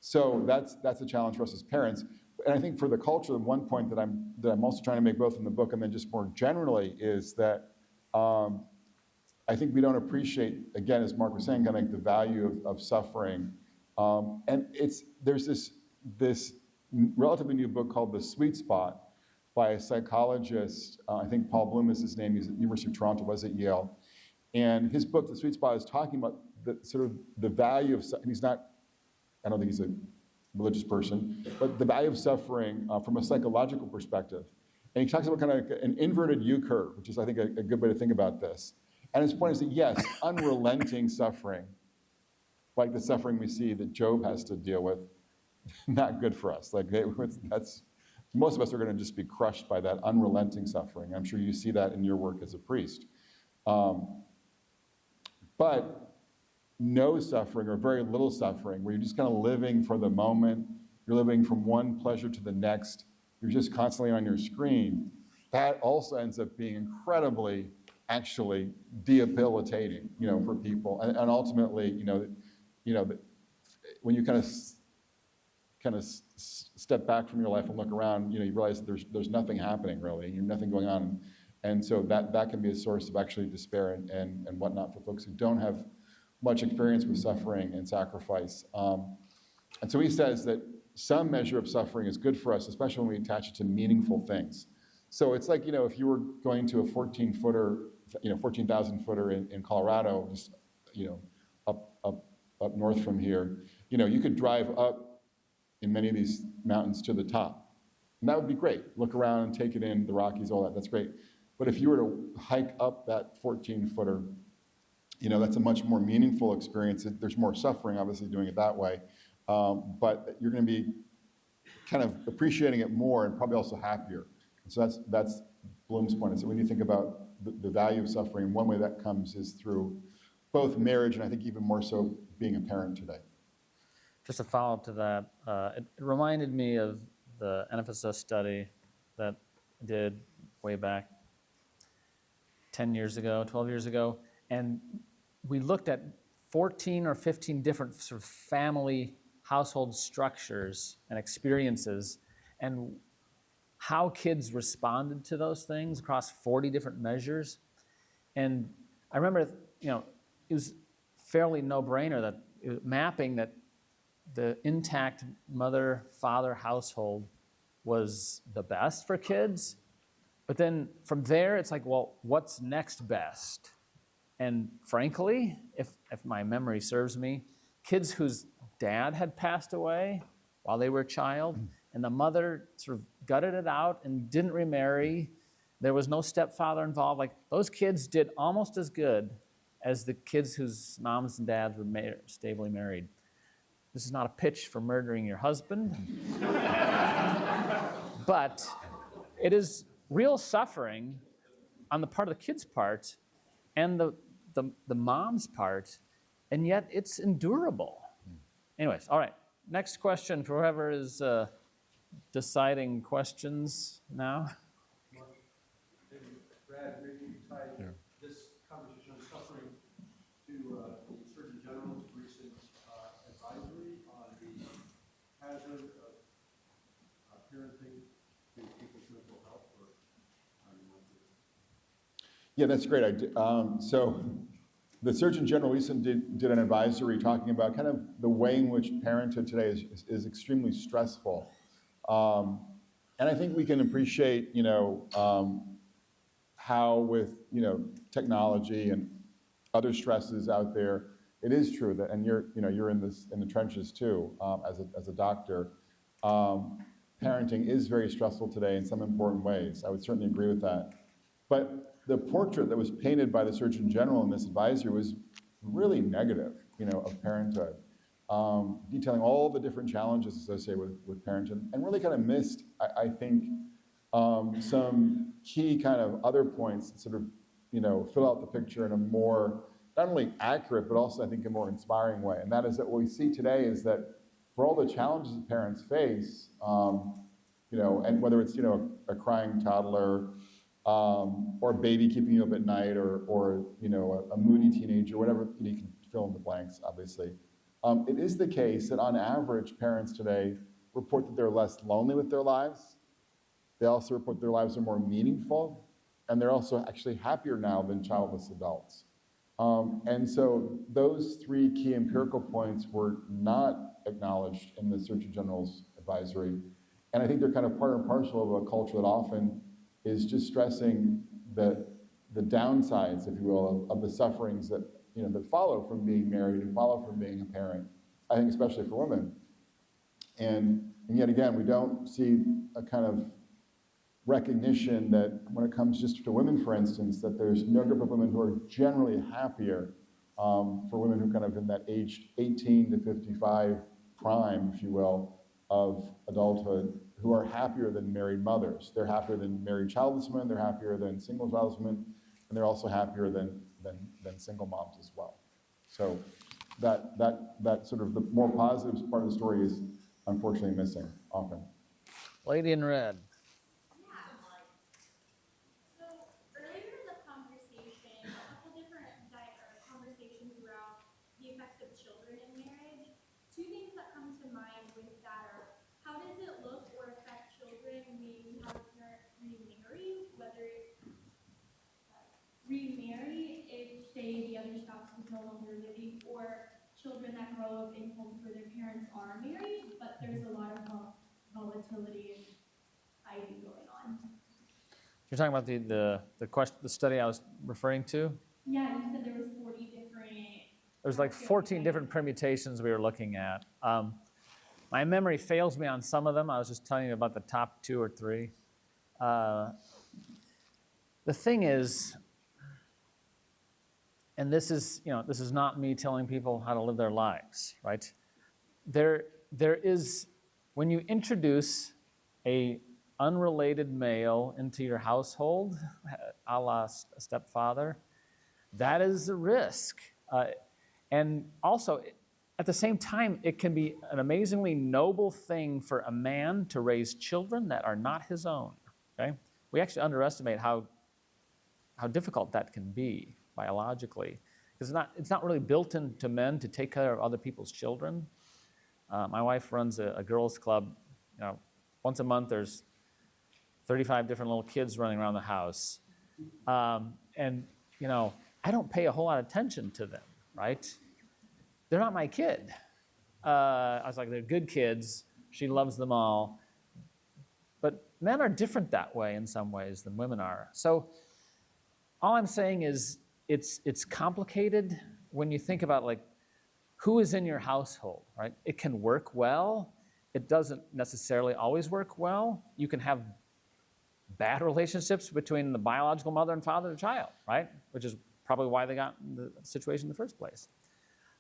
S2: So that's a challenge for us as parents. And I think for the culture, one point that I'm also trying to make both in the book and then just more generally is that I think we don't appreciate, again, as Mark was saying, kind of like the value of suffering. And there's this relatively new book called The Sweet Spot by a psychologist. I think Paul Bloom is his name. He's at the University of Toronto, was at Yale. And his book, The Sweet Spot, is talking about the value of, and I don't think he's a religious person, but the value of suffering from a psychological perspective. And he talks about kind of an inverted U curve, which is, I think, a good way to think about this. And his point is that, yes, unrelenting suffering, like the suffering we see that Job has to deal with, not good for us. Most of us are going to just be crushed by that unrelenting suffering. I'm sure you see that in your work as a priest. But no suffering, or very little suffering, where you're just kind of living for the moment, you're living from one pleasure to the next, you're just constantly on your screen, that also ends up being incredibly, actually debilitating, for people. And ultimately, when you kind of step back from your life and look around, you realize that there's nothing happening really, nothing going on. And so that can be a source of actually despair and whatnot for folks who don't have much experience with suffering and sacrifice. And so he says that some measure of suffering is good for us, especially when we attach it to meaningful things. So it's like, if you were going to a 14,000 footer in Colorado, just, up north from here, you could drive up in many of these mountains to the top. And that would be great. Look around and take it in, the Rockies, all that, that's great. But if you were to hike up that 14-footer, that's a much more meaningful experience. There's more suffering, obviously, doing it that way. But you're going to be kind of appreciating it more and probably also happier. So that's Bloom's point. So when you think about the value of suffering, one way that comes is through both marriage and I think even more so being a parent today.
S1: Just a follow-up to that, it reminded me of the NFSS study that I did way back 10 years ago, 12 years ago, and we looked at 14 or 15 different sort of family household structures and experiences and how kids responded to those things across 40 different measures. And I remember, it was fairly no-brainer that mapping that the intact mother-father household was the best for kids. But then from there, it's like, well, what's next best? And frankly, if my memory serves me, kids whose dad had passed away while they were a child, and the mother sort of gutted it out and didn't remarry, there was no stepfather involved, like those kids did almost as good as the kids whose moms and dads were stably married. This is not a pitch for murdering your husband, but it is real suffering on the part of the kid's part and the mom's part, and yet it's endurable. Anyways, all right. Next question for whoever is deciding questions now.
S4: Brad, maybe you tie this conversation on suffering to the Surgeon General's recent advisory on the hazard of parenting to people's mental health, or how you want to.
S2: Yeah, that's great. So the Surgeon General recently did an advisory talking about kind of the way in which parenthood today is extremely stressful. And I think we can appreciate, how with, technology and other stresses out there, it is true that, and you're in the trenches too, as a doctor, parenting is very stressful today in some important ways. I would certainly agree with that. But the portrait that was painted by the Surgeon General in this advisory was really negative, of parenthood, detailing all the different challenges associated with parenting, and really kind of missed, I think, some key kind of other points that sort of, fill out the picture in a more, not only accurate, but also I think a more inspiring way. And that is that what we see today is that for all the challenges that parents face, and whether it's, a crying toddler, or a baby keeping you up at night, or a moody teenager, whatever, you can fill in the blanks, obviously. It is the case that on average, parents today report that they're less lonely with their lives. They also report their lives are more meaningful, and they're also actually happier now than childless adults. And so those three key empirical points were not acknowledged in the Surgeon General's advisory. And I think they're kind of part and parcel of a culture that often is just stressing the downsides, if you will, of the sufferings that that follow from being married and follow from being a parent. I think especially for women. And yet again, we don't see a kind of recognition that when it comes just to women, for instance, that there's no group of women who are generally happier, for women who kind of in that age 18 to 55 prime, if you will, of adulthood, who are happier than married mothers. They're happier than married childless women, they're happier than single childless women, and they're also happier than single moms as well. So that sort of the more positive part of the story is unfortunately missing often.
S1: Lady in red.
S5: So earlier in the conversation, a couple different conversations around the effects of children in marriage. Two things that come to mind with that are, how does it look or affect children when you have a parent remarry, whether remarry if, say, the other spouse is no longer living, or children that grow up in homes where their parents are married, but there's a lot of volatility and fighting going on.
S1: You're talking about the study I was referring to?
S5: Yeah, you said there was 40 different...
S1: There's like 14 different permutations we were looking at. My memory fails me on some of them. I was just telling you about the top 2 or 3. The thing is, and this is not me telling people how to live their lives, right? There is, when you introduce a unrelated male into your household, a la a stepfather, that is a risk. And also, at the same time, it can be an amazingly noble thing for a man to raise children that are not his own, okay? We actually underestimate how difficult that can be biologically, because it's not really built into men to take care of other people's children. My wife runs a girls' club. Once a month there's 35 different little kids running around the house, and I don't pay a whole lot of attention to them, right? They're not my kid. I was like, they're good kids. She loves them all. But men are different that way in some ways than women are. So all I'm saying is it's complicated when you think about like who is in your household, right? It can work well. It doesn't necessarily always work well. You can have bad relationships between the biological mother and father of the child, right? Which is probably why they got in the situation in the first place.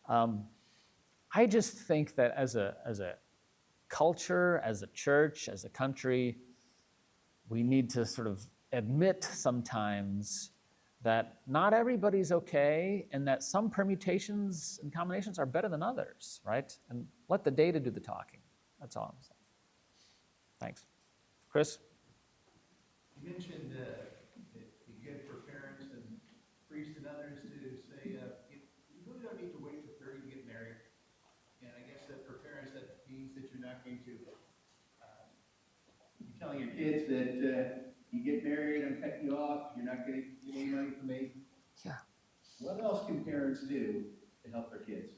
S1: I just think that as a culture, as a church, as a country, we need to sort of admit sometimes that not everybody's okay and that some permutations and combinations are better than others, right? And let the data do the talking. That's all I'm saying. Thanks. Chris?
S6: You mentioned that it'd be good for parents and priests and others to say, you really don't need to wait till 30 to get married. And I guess that for parents, that means that you're not going to be telling your kids that you get married, I'm cutting you off, you're not going to get any money from me.
S1: Yeah.
S6: What else can parents do to help their kids?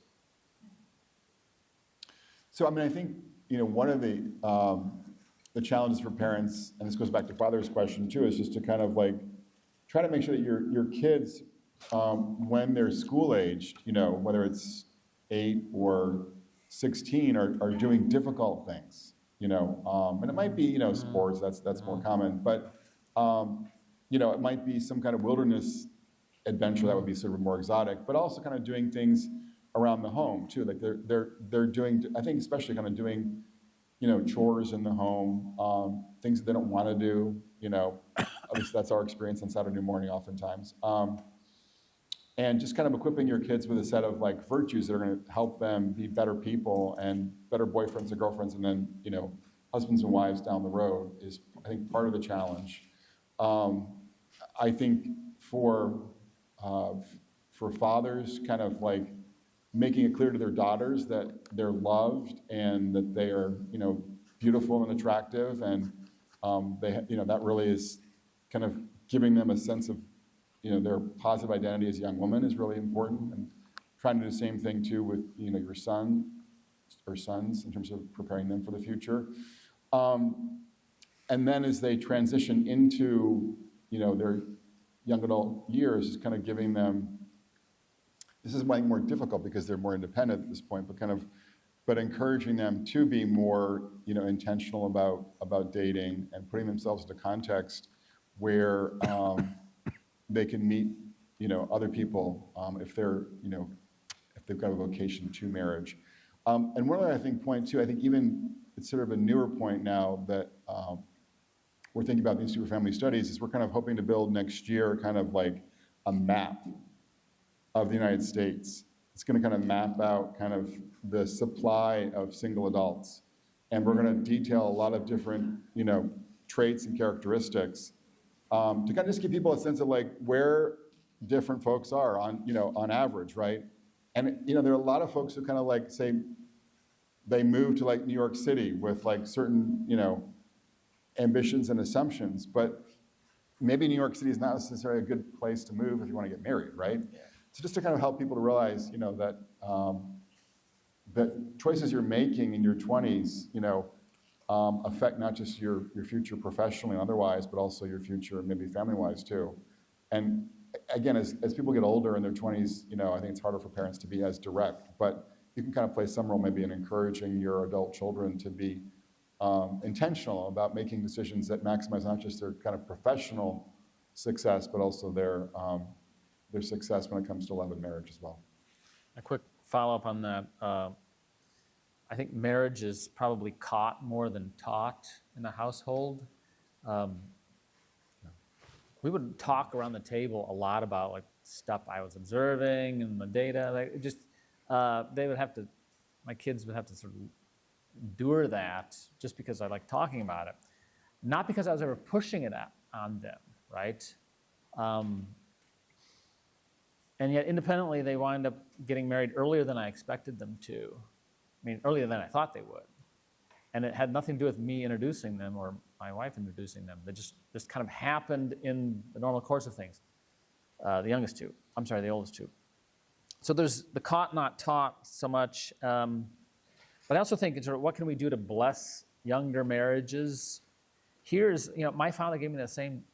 S2: So, I think, one of the challenges for parents, and this goes back to Father's question too, is just to kind of like try to make sure that your kids, when they're school-aged, whether it's 8 or 16, are doing difficult things, and it might be, sports, that's more common, but, it might be some kind of wilderness adventure that would be sort of more exotic, but also kind of doing things around the home too. Like they're doing, I think especially kind of doing, chores in the home, things that they don't want to do, at least that's our experience on Saturday morning oftentimes. And just kind of equipping your kids with a set of like virtues that are going to help them be better people and better boyfriends and girlfriends, and then, husbands and wives down the road is, I think, part of the challenge. I think for fathers, kind of like making it clear to their daughters that they're loved and that they are, beautiful and attractive, and that really is kind of giving them a sense of, their positive identity as a young woman is really important, and trying to do the same thing too with, your son or sons in terms of preparing them for the future. And then as they transition into, their young adult years, is kind of giving them, this is more difficult because they're more independent at this point, but encouraging them to be more, intentional about dating and putting themselves into context where they can meet, other people if they're, if they've got a vocation to marriage. And one other, I think, point too, I think even it's sort of a newer point now that we're thinking about these super family studies, is we're kind of hoping to build next year kind of like a map of the United States. It's going to kind of map out kind of the supply of single adults. And we're going to detail a lot of different, traits and characteristics to kind of just give people a sense of like where different folks are on average, right? And, there are a lot of folks who kind of like say they move to like New York City with like certain, ambitions and assumptions, but maybe New York City is not necessarily a good place to move if you want to get married, right? Yeah. So just to kind of help people to realize, that that choices you're making in your 20s, affect not just your future professionally and otherwise, but also your future maybe family-wise too. And again, as people get older in their 20s, I think it's harder for parents to be as direct, but you can kind of play some role maybe in encouraging your adult children to be intentional about making decisions that maximize not just their kind of professional success, but also their success when it comes to love and marriage as well.
S1: A quick follow-up on that. I think marriage is probably caught more than taught in the household. We would talk around the table a lot about like stuff I was observing and the data. Like just my kids would have to sort of endure that just because I like talking about it, not because I was ever pushing it on them, right? And yet independently they wind up getting married earlier than I expected them to. I mean, earlier than I thought they would. And it had nothing to do with me introducing them or my wife introducing them. They just kind of happened in the normal course of things. The oldest two. So there's the caught, not taught so much. But I also think, sort of, what can we do to bless younger marriages? Here's, my father gave me the same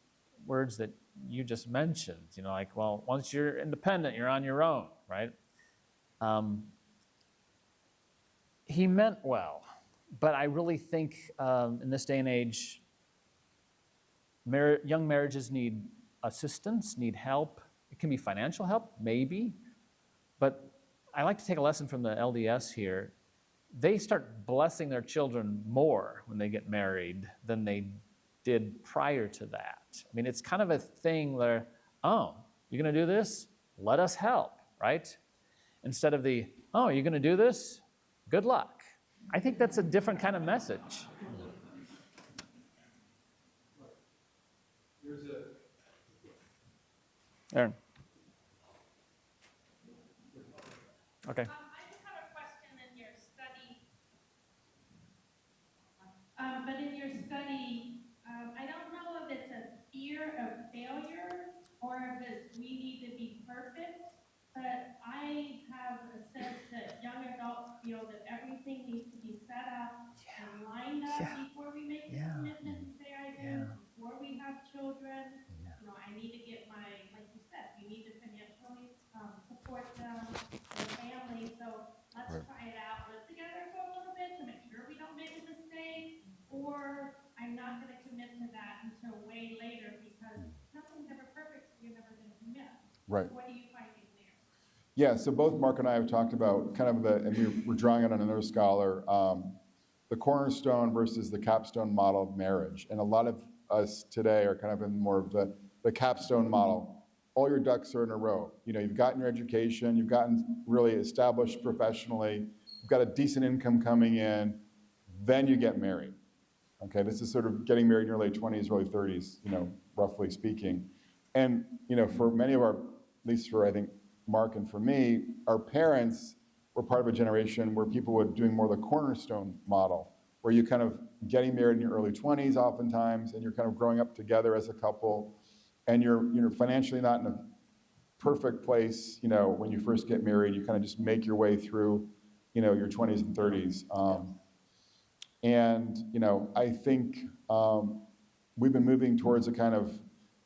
S1: words that you just mentioned. Like, well, once you're independent, you're on your own, right? He meant well, but I really think in this day and age, young marriages need assistance, need help. It can be financial help, maybe, but I like to take a lesson from the LDS here. They start blessing their children more when they get married than they did prior to that. I mean, it's kind of a thing where, oh, you're going to do this? Let us help, right? Instead of the, oh, you're going to do this? Good luck. I think that's a different kind of message. Aaron. Okay.
S7: I just have a question in your study. But in your study, I don't know if it's a fear of failure or if it's we need to be perfect, but I have a sense that young adults feel that everything needs to be set up and lined up before we make a commitment and say I do, before we have children. I need to get like you said, you need to financially support them, their family. So
S2: Yeah, so both Mark and I have talked about kind of and we're drawing it on another scholar, the cornerstone versus the capstone model of marriage. And a lot of us today are kind of in more of the capstone model. All your ducks are in a row. You know, you've gotten your education, you've gotten really established professionally, you've got a decent income coming in, then you get married. Okay, this is sort of getting married in your late 20s, early 30s, you know, roughly speaking. And, you know, for many of our, at least for, I think, Mark and for me, our parents were part of a generation where people were doing more the cornerstone model, where you kind of getting married in your early 20s oftentimes, and you're kind of growing up together as a couple, and you're financially not in a perfect place, you know, when you first get married. You kind of just make your way through, you know, your 20s and 30s. And, you know, I think we've been moving towards a kind of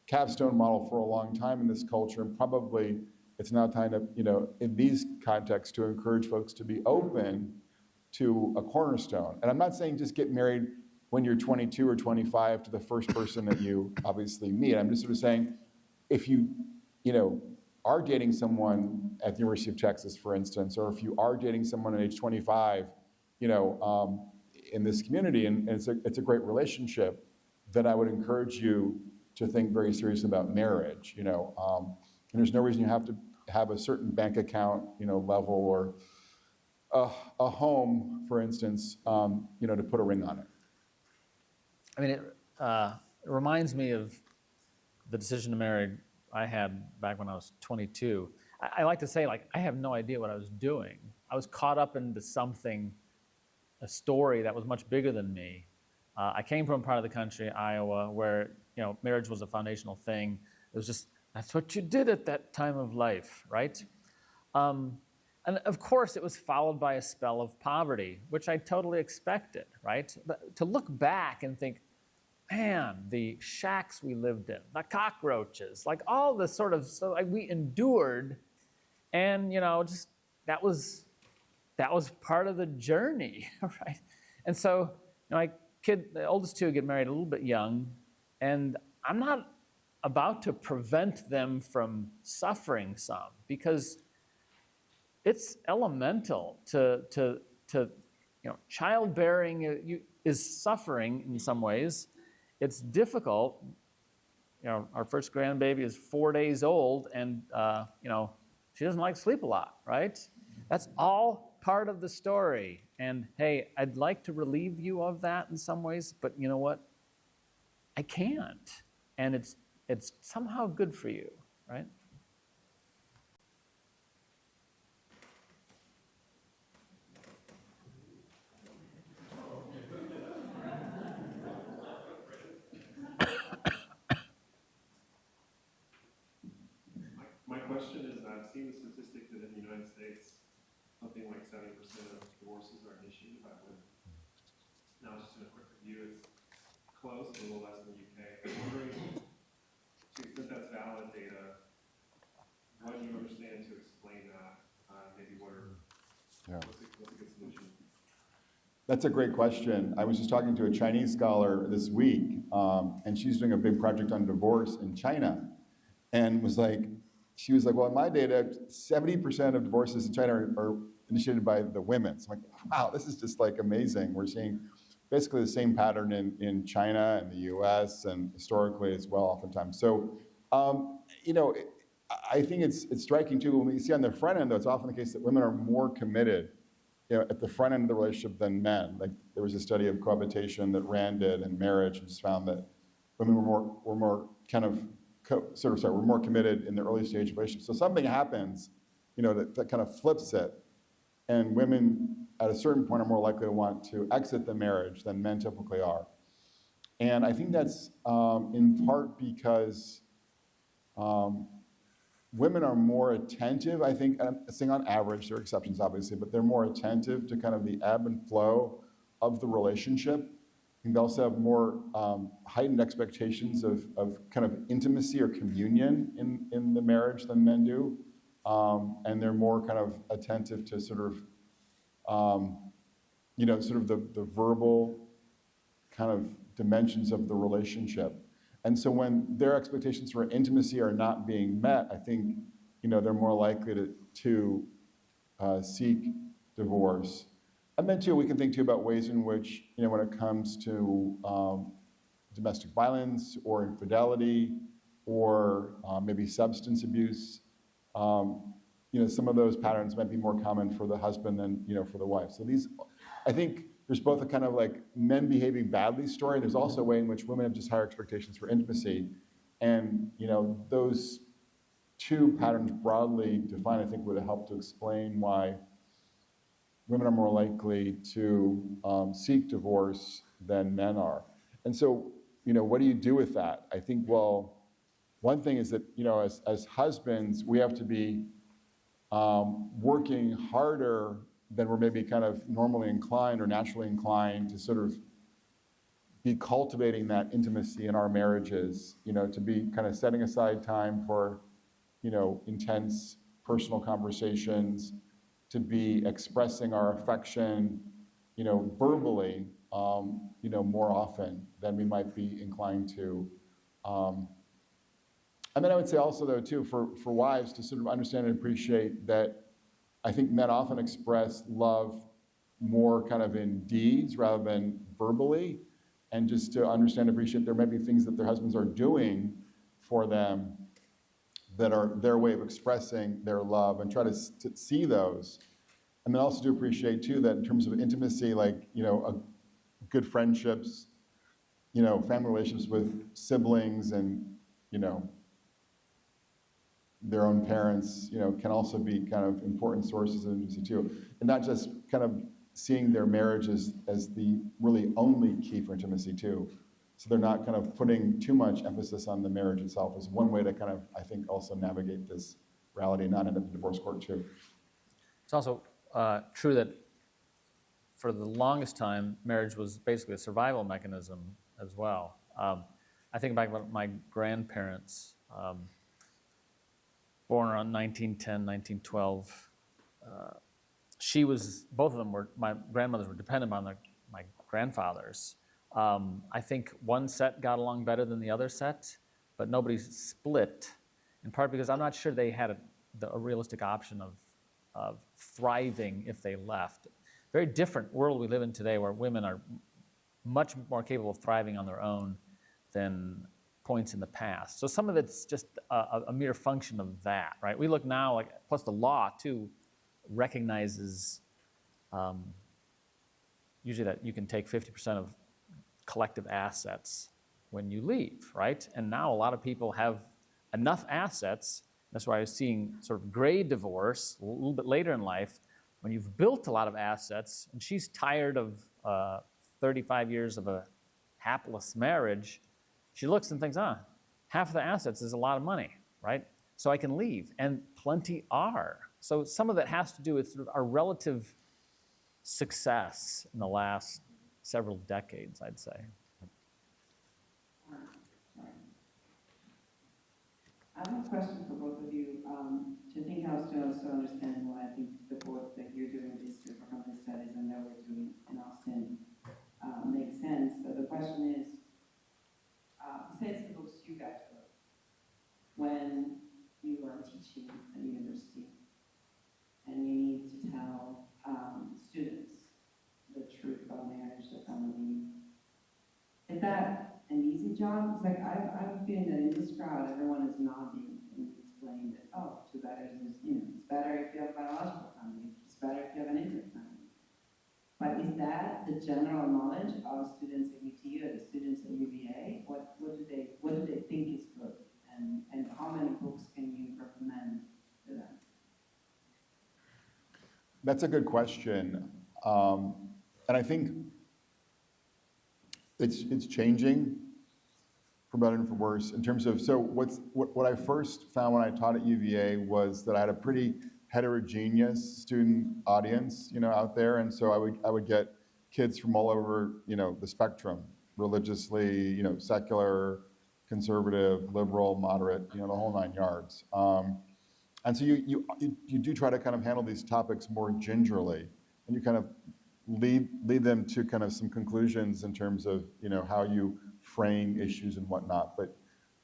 S2: capstone model for a long time in this culture, and probably it's now time to, you know, in these contexts, to encourage folks to be open to a cornerstone. And I'm not saying just get married when you're 22 or 25 to the first person that you obviously meet. I'm just sort of saying, if you know, are dating someone at the University of Texas, for instance, or if you are dating someone at age 25, you know, in this community, and it's a great relationship, then I would encourage you to think very seriously about marriage, you know. And there's no reason you have to have a certain bank account, you know, level, or a home, for instance, you know, to put a ring on it.
S1: I mean, it reminds me of the decision to marry I had back when I was 22. I like to say, like, I have no idea what I was doing. I was caught up into something, a story that was much bigger than me. I came from a part of the country, Iowa, where, you know, marriage was a foundational thing. It was just, that's what you did at that time of life, right? And of course, it was followed by a spell of poverty, which I totally expected, right? But to look back and think, man, the shacks we lived in, the cockroaches, like all the sort of, so like we endured, and, you know, just that was part of the journey, right? And so, you know, the oldest two get married a little bit young, and I'm not about to prevent them from suffering some, because it's elemental to you know, childbearing is suffering in some ways. It's difficult. You know, our first grandbaby is 4 days old, and you know, she doesn't like to sleep a lot, right? That's all part of the story. And hey, I'd like to relieve you of that in some ways, but you know what? I can't. And it's somehow good for you, right?
S8: My question is, I've seen the statistic that in the United States, something like 70% of divorces are initiated by women. Now, just in a quick review, it's close, a little less than the UK. I'm wondering, to the extent that's valid data, what do you understand to explain that? Maybe what's a good solution?
S2: That's a great question. I was just talking to a Chinese scholar this week, and she's doing a big project on divorce in China, and she was like, well, in my data, 70% of divorces in China are initiated by the women. So I'm like, wow, this is just like amazing. We're seeing basically the same pattern in China and the US, and historically as well, oftentimes. So, you know, I think it's striking too, when we see on the front end, though, it's often the case that women are more committed, you know, at the front end of the relationship than men. Like, there was a study of cohabitation that Rand did in marriage, and just found that women were more kind of we're more committed in the early stage of relationship. So something happens, you know, that kind of flips it, and women at a certain point are more likely to want to exit the marriage than men typically are. And I think that's in part because women are more attentive, I think. I'm saying on average, there are exceptions obviously, but they're more attentive to kind of the ebb and flow of the relationship. I think they also have more heightened expectations of kind of intimacy or communion in the marriage than men do. And they're more kind of attentive to sort of, you know, sort of the verbal kind of dimensions of the relationship. And so when their expectations for intimacy are not being met, I think, they're more likely to seek divorce. And then too, we can think too about ways in which, when it comes to domestic violence or infidelity or maybe substance abuse, some of those patterns might be more common for the husband than, for the wife. So I think there's both a kind of like men behaving badly story. There's also a way in which women have just higher expectations for intimacy. And, those two patterns broadly defined, I think, would help to explain why women are more likely to seek divorce than men are. And so, what do you do with that? I think, well, one thing is that, as husbands, we have to be working harder than we're maybe kind of normally inclined or naturally inclined to sort of be cultivating that intimacy in our marriages, to be kind of setting aside time for, intense personal conversations, to be expressing our affection, verbally, more often than we might be inclined to. And then I would say also, though, too, for wives to sort of understand and appreciate that I think men often express love more kind of in deeds rather than verbally, and just to understand and appreciate there may be things that their husbands are doing for them that are their way of expressing their love, and try to see those. And then also to appreciate, too, that in terms of intimacy, like, good friendships, family relationships with siblings and, their own parents, can also be kind of important sources of intimacy, too. And not just kind of seeing their marriage as the really only key for intimacy, too. So they're not kind of putting too much emphasis on the marriage itself is one way to kind of, I think, also navigate this reality and not end up in divorce court, too.
S1: It's also true that for the longest time, marriage was basically a survival mechanism as well. I think back about my grandparents, born around 1910, 1912. Both of them were, my grandmothers were dependent on my grandfathers. I think one set got along better than the other set, but nobody split, in part because I'm not sure they had a realistic option of thriving if they left. Very different world we live in today, where women are much more capable of thriving on their own than points in the past. So some of it's just a mere function of that, right? We look now, plus the law too recognizes usually that you can take 50% of collective assets when you leave, right? And now a lot of people have enough assets. That's why I was seeing sort of gray divorce a little bit later in life, when you've built a lot of assets and she's tired of 35 years of a hapless marriage. She looks and thinks, half of the assets is a lot of money, right? So I can leave, and plenty are. So some of that has to do with sort of our relative success in the last several decades, I'd say.
S9: I have a question for both of you. To think how to also understand why I think the work that you're doing these two company studies and that we're doing in Austin makes sense. So the question is, say it's the books you guys wrote when you are teaching at university and you need to tell students the truth about marriage, the family. Is that an easy job? It's like I've been in this crowd, everyone is nodding and explaining that, too bad it's better if you have a biological family, it's better if you have an intimate family. But is that the general knowledge of students at UT or the students at UVA? What do they think is good? And how many books can you recommend to them?
S2: That's a good question. And I think it's changing for better and for worse in terms of, so what I first found when I taught at UVA was that I had a pretty heterogeneous student audience, out there. And so I would get kids from all over, the spectrum, religiously, secular, conservative, liberal, moderate, the whole 9 yards. And so you do try to kind of handle these topics more gingerly, and you kind of lead them to kind of some conclusions in terms of, how you frame issues and whatnot. But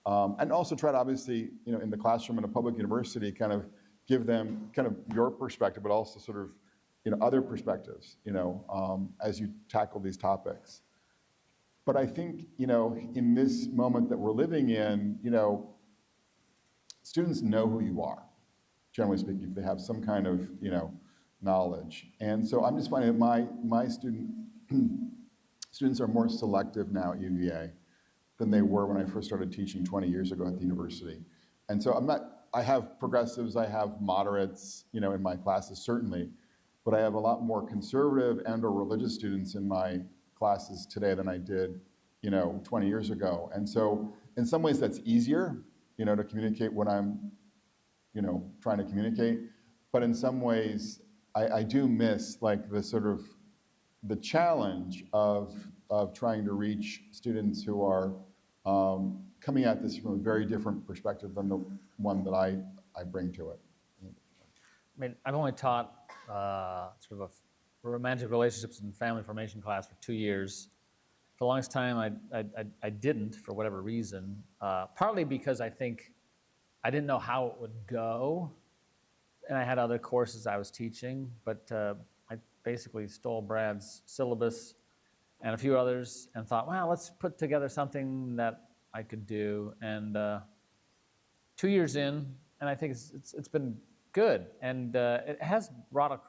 S2: And also try to obviously, in the classroom in a public university, kind of give them kind of your perspective, but also sort of, other perspectives, as you tackle these topics. But I think, in this moment that we're living in, students know who you are, generally speaking, if they have some kind of, knowledge. And so I'm just finding that my students are more selective now at UVA than they were when I first started teaching 20 years ago at the university. And so I have progressives, I have moderates, in my classes, certainly, but I have a lot more conservative and or religious students in my classes today than I did, 20 years ago. And so in some ways that's easier, to communicate what I'm, trying to communicate. But in some ways, I do miss like the sort of the challenge of trying to reach students who are coming at this from a very different perspective than the one that I bring to it.
S1: I mean, I've only taught sort of a romantic relationships and family formation class for 2 years. For the longest time, I didn't, for whatever reason, partly because I think I didn't know how it would go, and I had other courses I was teaching, but I basically stole Brad's syllabus and a few others and thought, well, let's put together something that I could do. And 2 years in, and I think it's been good, and it has brought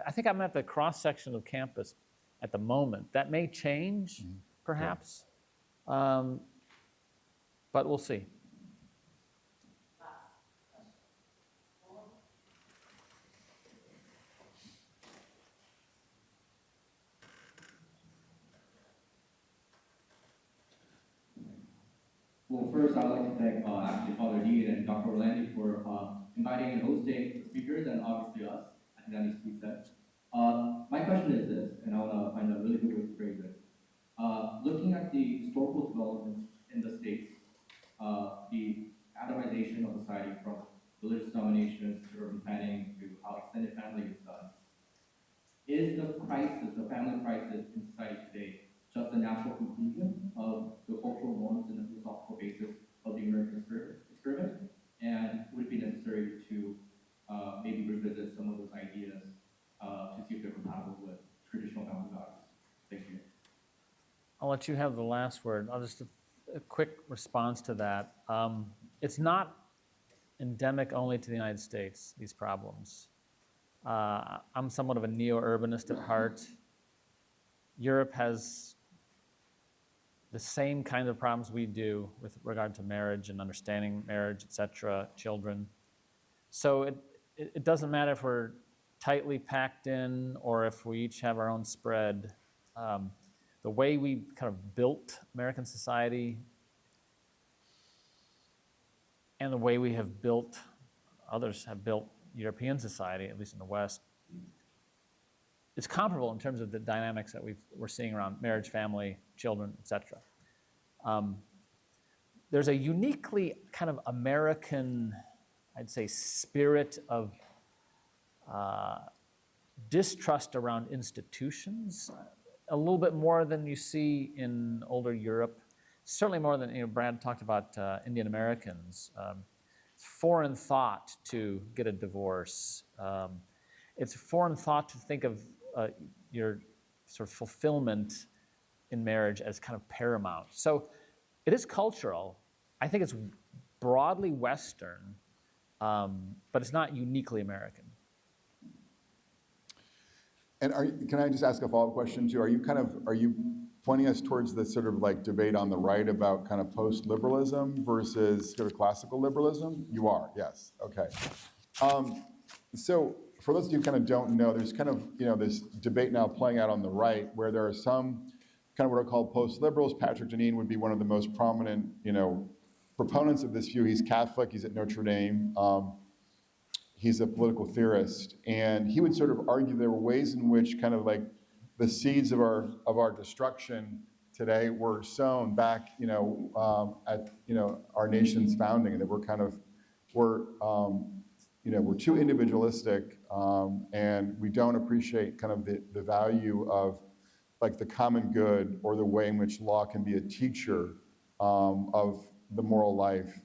S1: I think I'm at the cross-section of campus at the moment. That may change, perhaps, but we'll see.
S10: Well, first, I'd like to thank actually Father Dean and Dr. Orlandi for inviting and hosting the speakers, and obviously us. I think that needs to be said. My question is this, and I want to find a really good way to phrase it. Looking at the historical developments in the states, the atomization of society from religious dominations to urban planning to how extended family is done, is the crisis, the family crisis in society today, just a natural conclusion of the cultural norms and the philosophical basis of the American experiment? And would it be necessary to maybe revisit some of those ideas to see if they're compatible with traditional family values? Thank you.
S1: I'll let you have the last word. I'll just a quick response to that. It's not endemic only to the United States, these problems. I'm somewhat of a neo-urbanist at heart. Europe has the same kind of problems we do with regard to marriage and understanding marriage, etc., children. So it doesn't matter if we're tightly packed in or if we each have our own spread. The way we kind of built American society and the way we have built, others have built European society, at least in the West, it's comparable in terms of the dynamics that we're seeing around marriage, family, children, etc. There's a uniquely kind of American, I'd say, spirit of distrust around institutions, a little bit more than you see in older Europe, certainly more than, Brad talked about Indian Americans. It's foreign thought to get a divorce. It's foreign thought to think of your sort of fulfillment in marriage as kind of paramount. So it is cultural. I think it's broadly Western, but it's not uniquely American.
S2: And can I just ask a follow-up question too? Are you pointing us towards the sort of like debate on the right about kind of post-liberalism versus sort of classical liberalism? You are, yes, okay. So for those of you who kind of don't know, there's kind of, this debate now playing out on the right where there are some kind of what are called post-liberals. Patrick Deneen would be one of the most prominent, proponents of this view. He's Catholic, he's at Notre Dame. He's a political theorist, and he would sort of argue there were ways in which kind of like the seeds of our destruction today were sown back, at our nation's founding, and that we're too individualistic, and we don't appreciate kind of the value of like the common good or the way in which law can be a teacher of the moral life,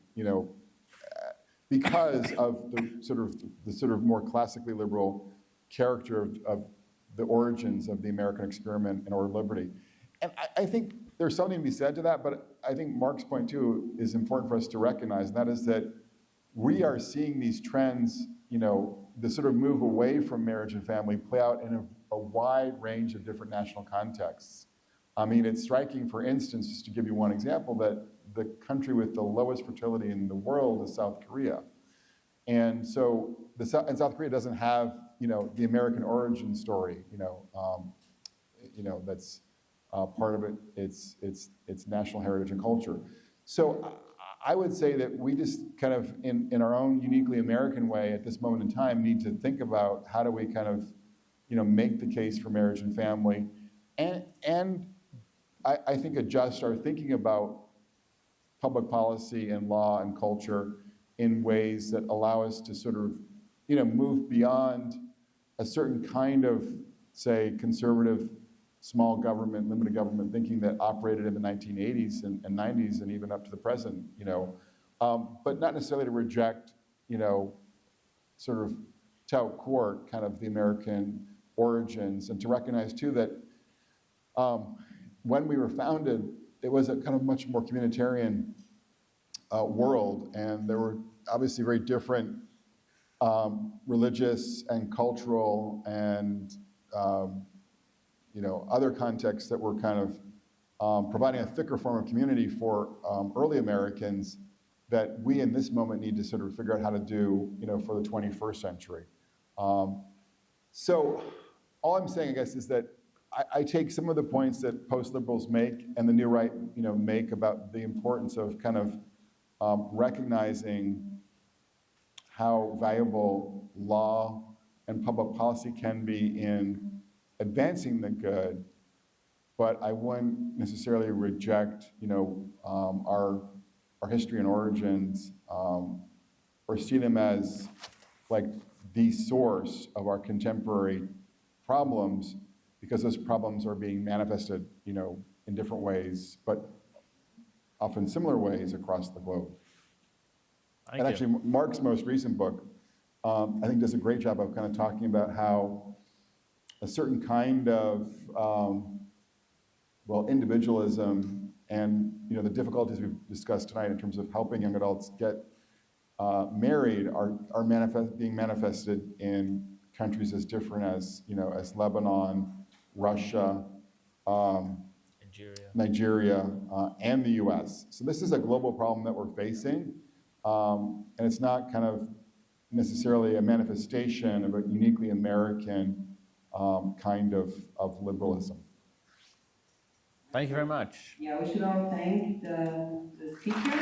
S2: because of the sort of more classically liberal character of the origins of the American experiment and ordered liberty. And I think there's something to be said to that, but I think Mark's point too is important for us to recognize, and that is that we are seeing these trends, the sort of move away from marriage and family play out in a wide range of different national contexts. I mean, it's striking, for instance, just to give you one example, that the country with the lowest fertility in the world is South Korea. And so South Korea doesn't have, the American origin story, that's part of it, its national heritage and culture. So I would say that we just kind of, in our own uniquely American way at this moment in time, need to think about how do we kind of, make the case for marriage and family, and I think adjust our thinking about public policy and law and culture in ways that allow us to sort of, move beyond a certain kind of, say, conservative, small government, limited government thinking that operated in the 1980s and 90s and even up to the present, but not necessarily to reject, sort of tout court kind of the American origins, and to recognize too that when we were founded, it was a kind of much more communitarian world, and there were obviously very different religious and cultural and other contexts that were kind of providing a thicker form of community for early Americans that we in this moment need to sort of figure out how to do, for the 21st century. So all I'm saying, I guess, is that I take some of the points that post-liberals make and the new right, make about the importance of kind of recognizing how valuable law and public policy can be in advancing the good, but I wouldn't necessarily reject, our history and origins, or see them as like the source of our contemporary problems, because those problems are being manifested, in different ways, but often similar ways across the globe.
S1: Thank
S2: And
S1: you.
S2: actually, Mark's most recent book, I think, does a great job of kind of talking about how a certain kind of, individualism and, the difficulties we've discussed tonight in terms of helping young adults get married are being manifested in countries as different as, as Lebanon, Russia, Nigeria, and the US. So this is a global problem that we're facing, and it's not kind of necessarily a manifestation of a uniquely American kind of liberalism.
S1: Thank you very much.
S9: Yeah, we should all thank the speaker.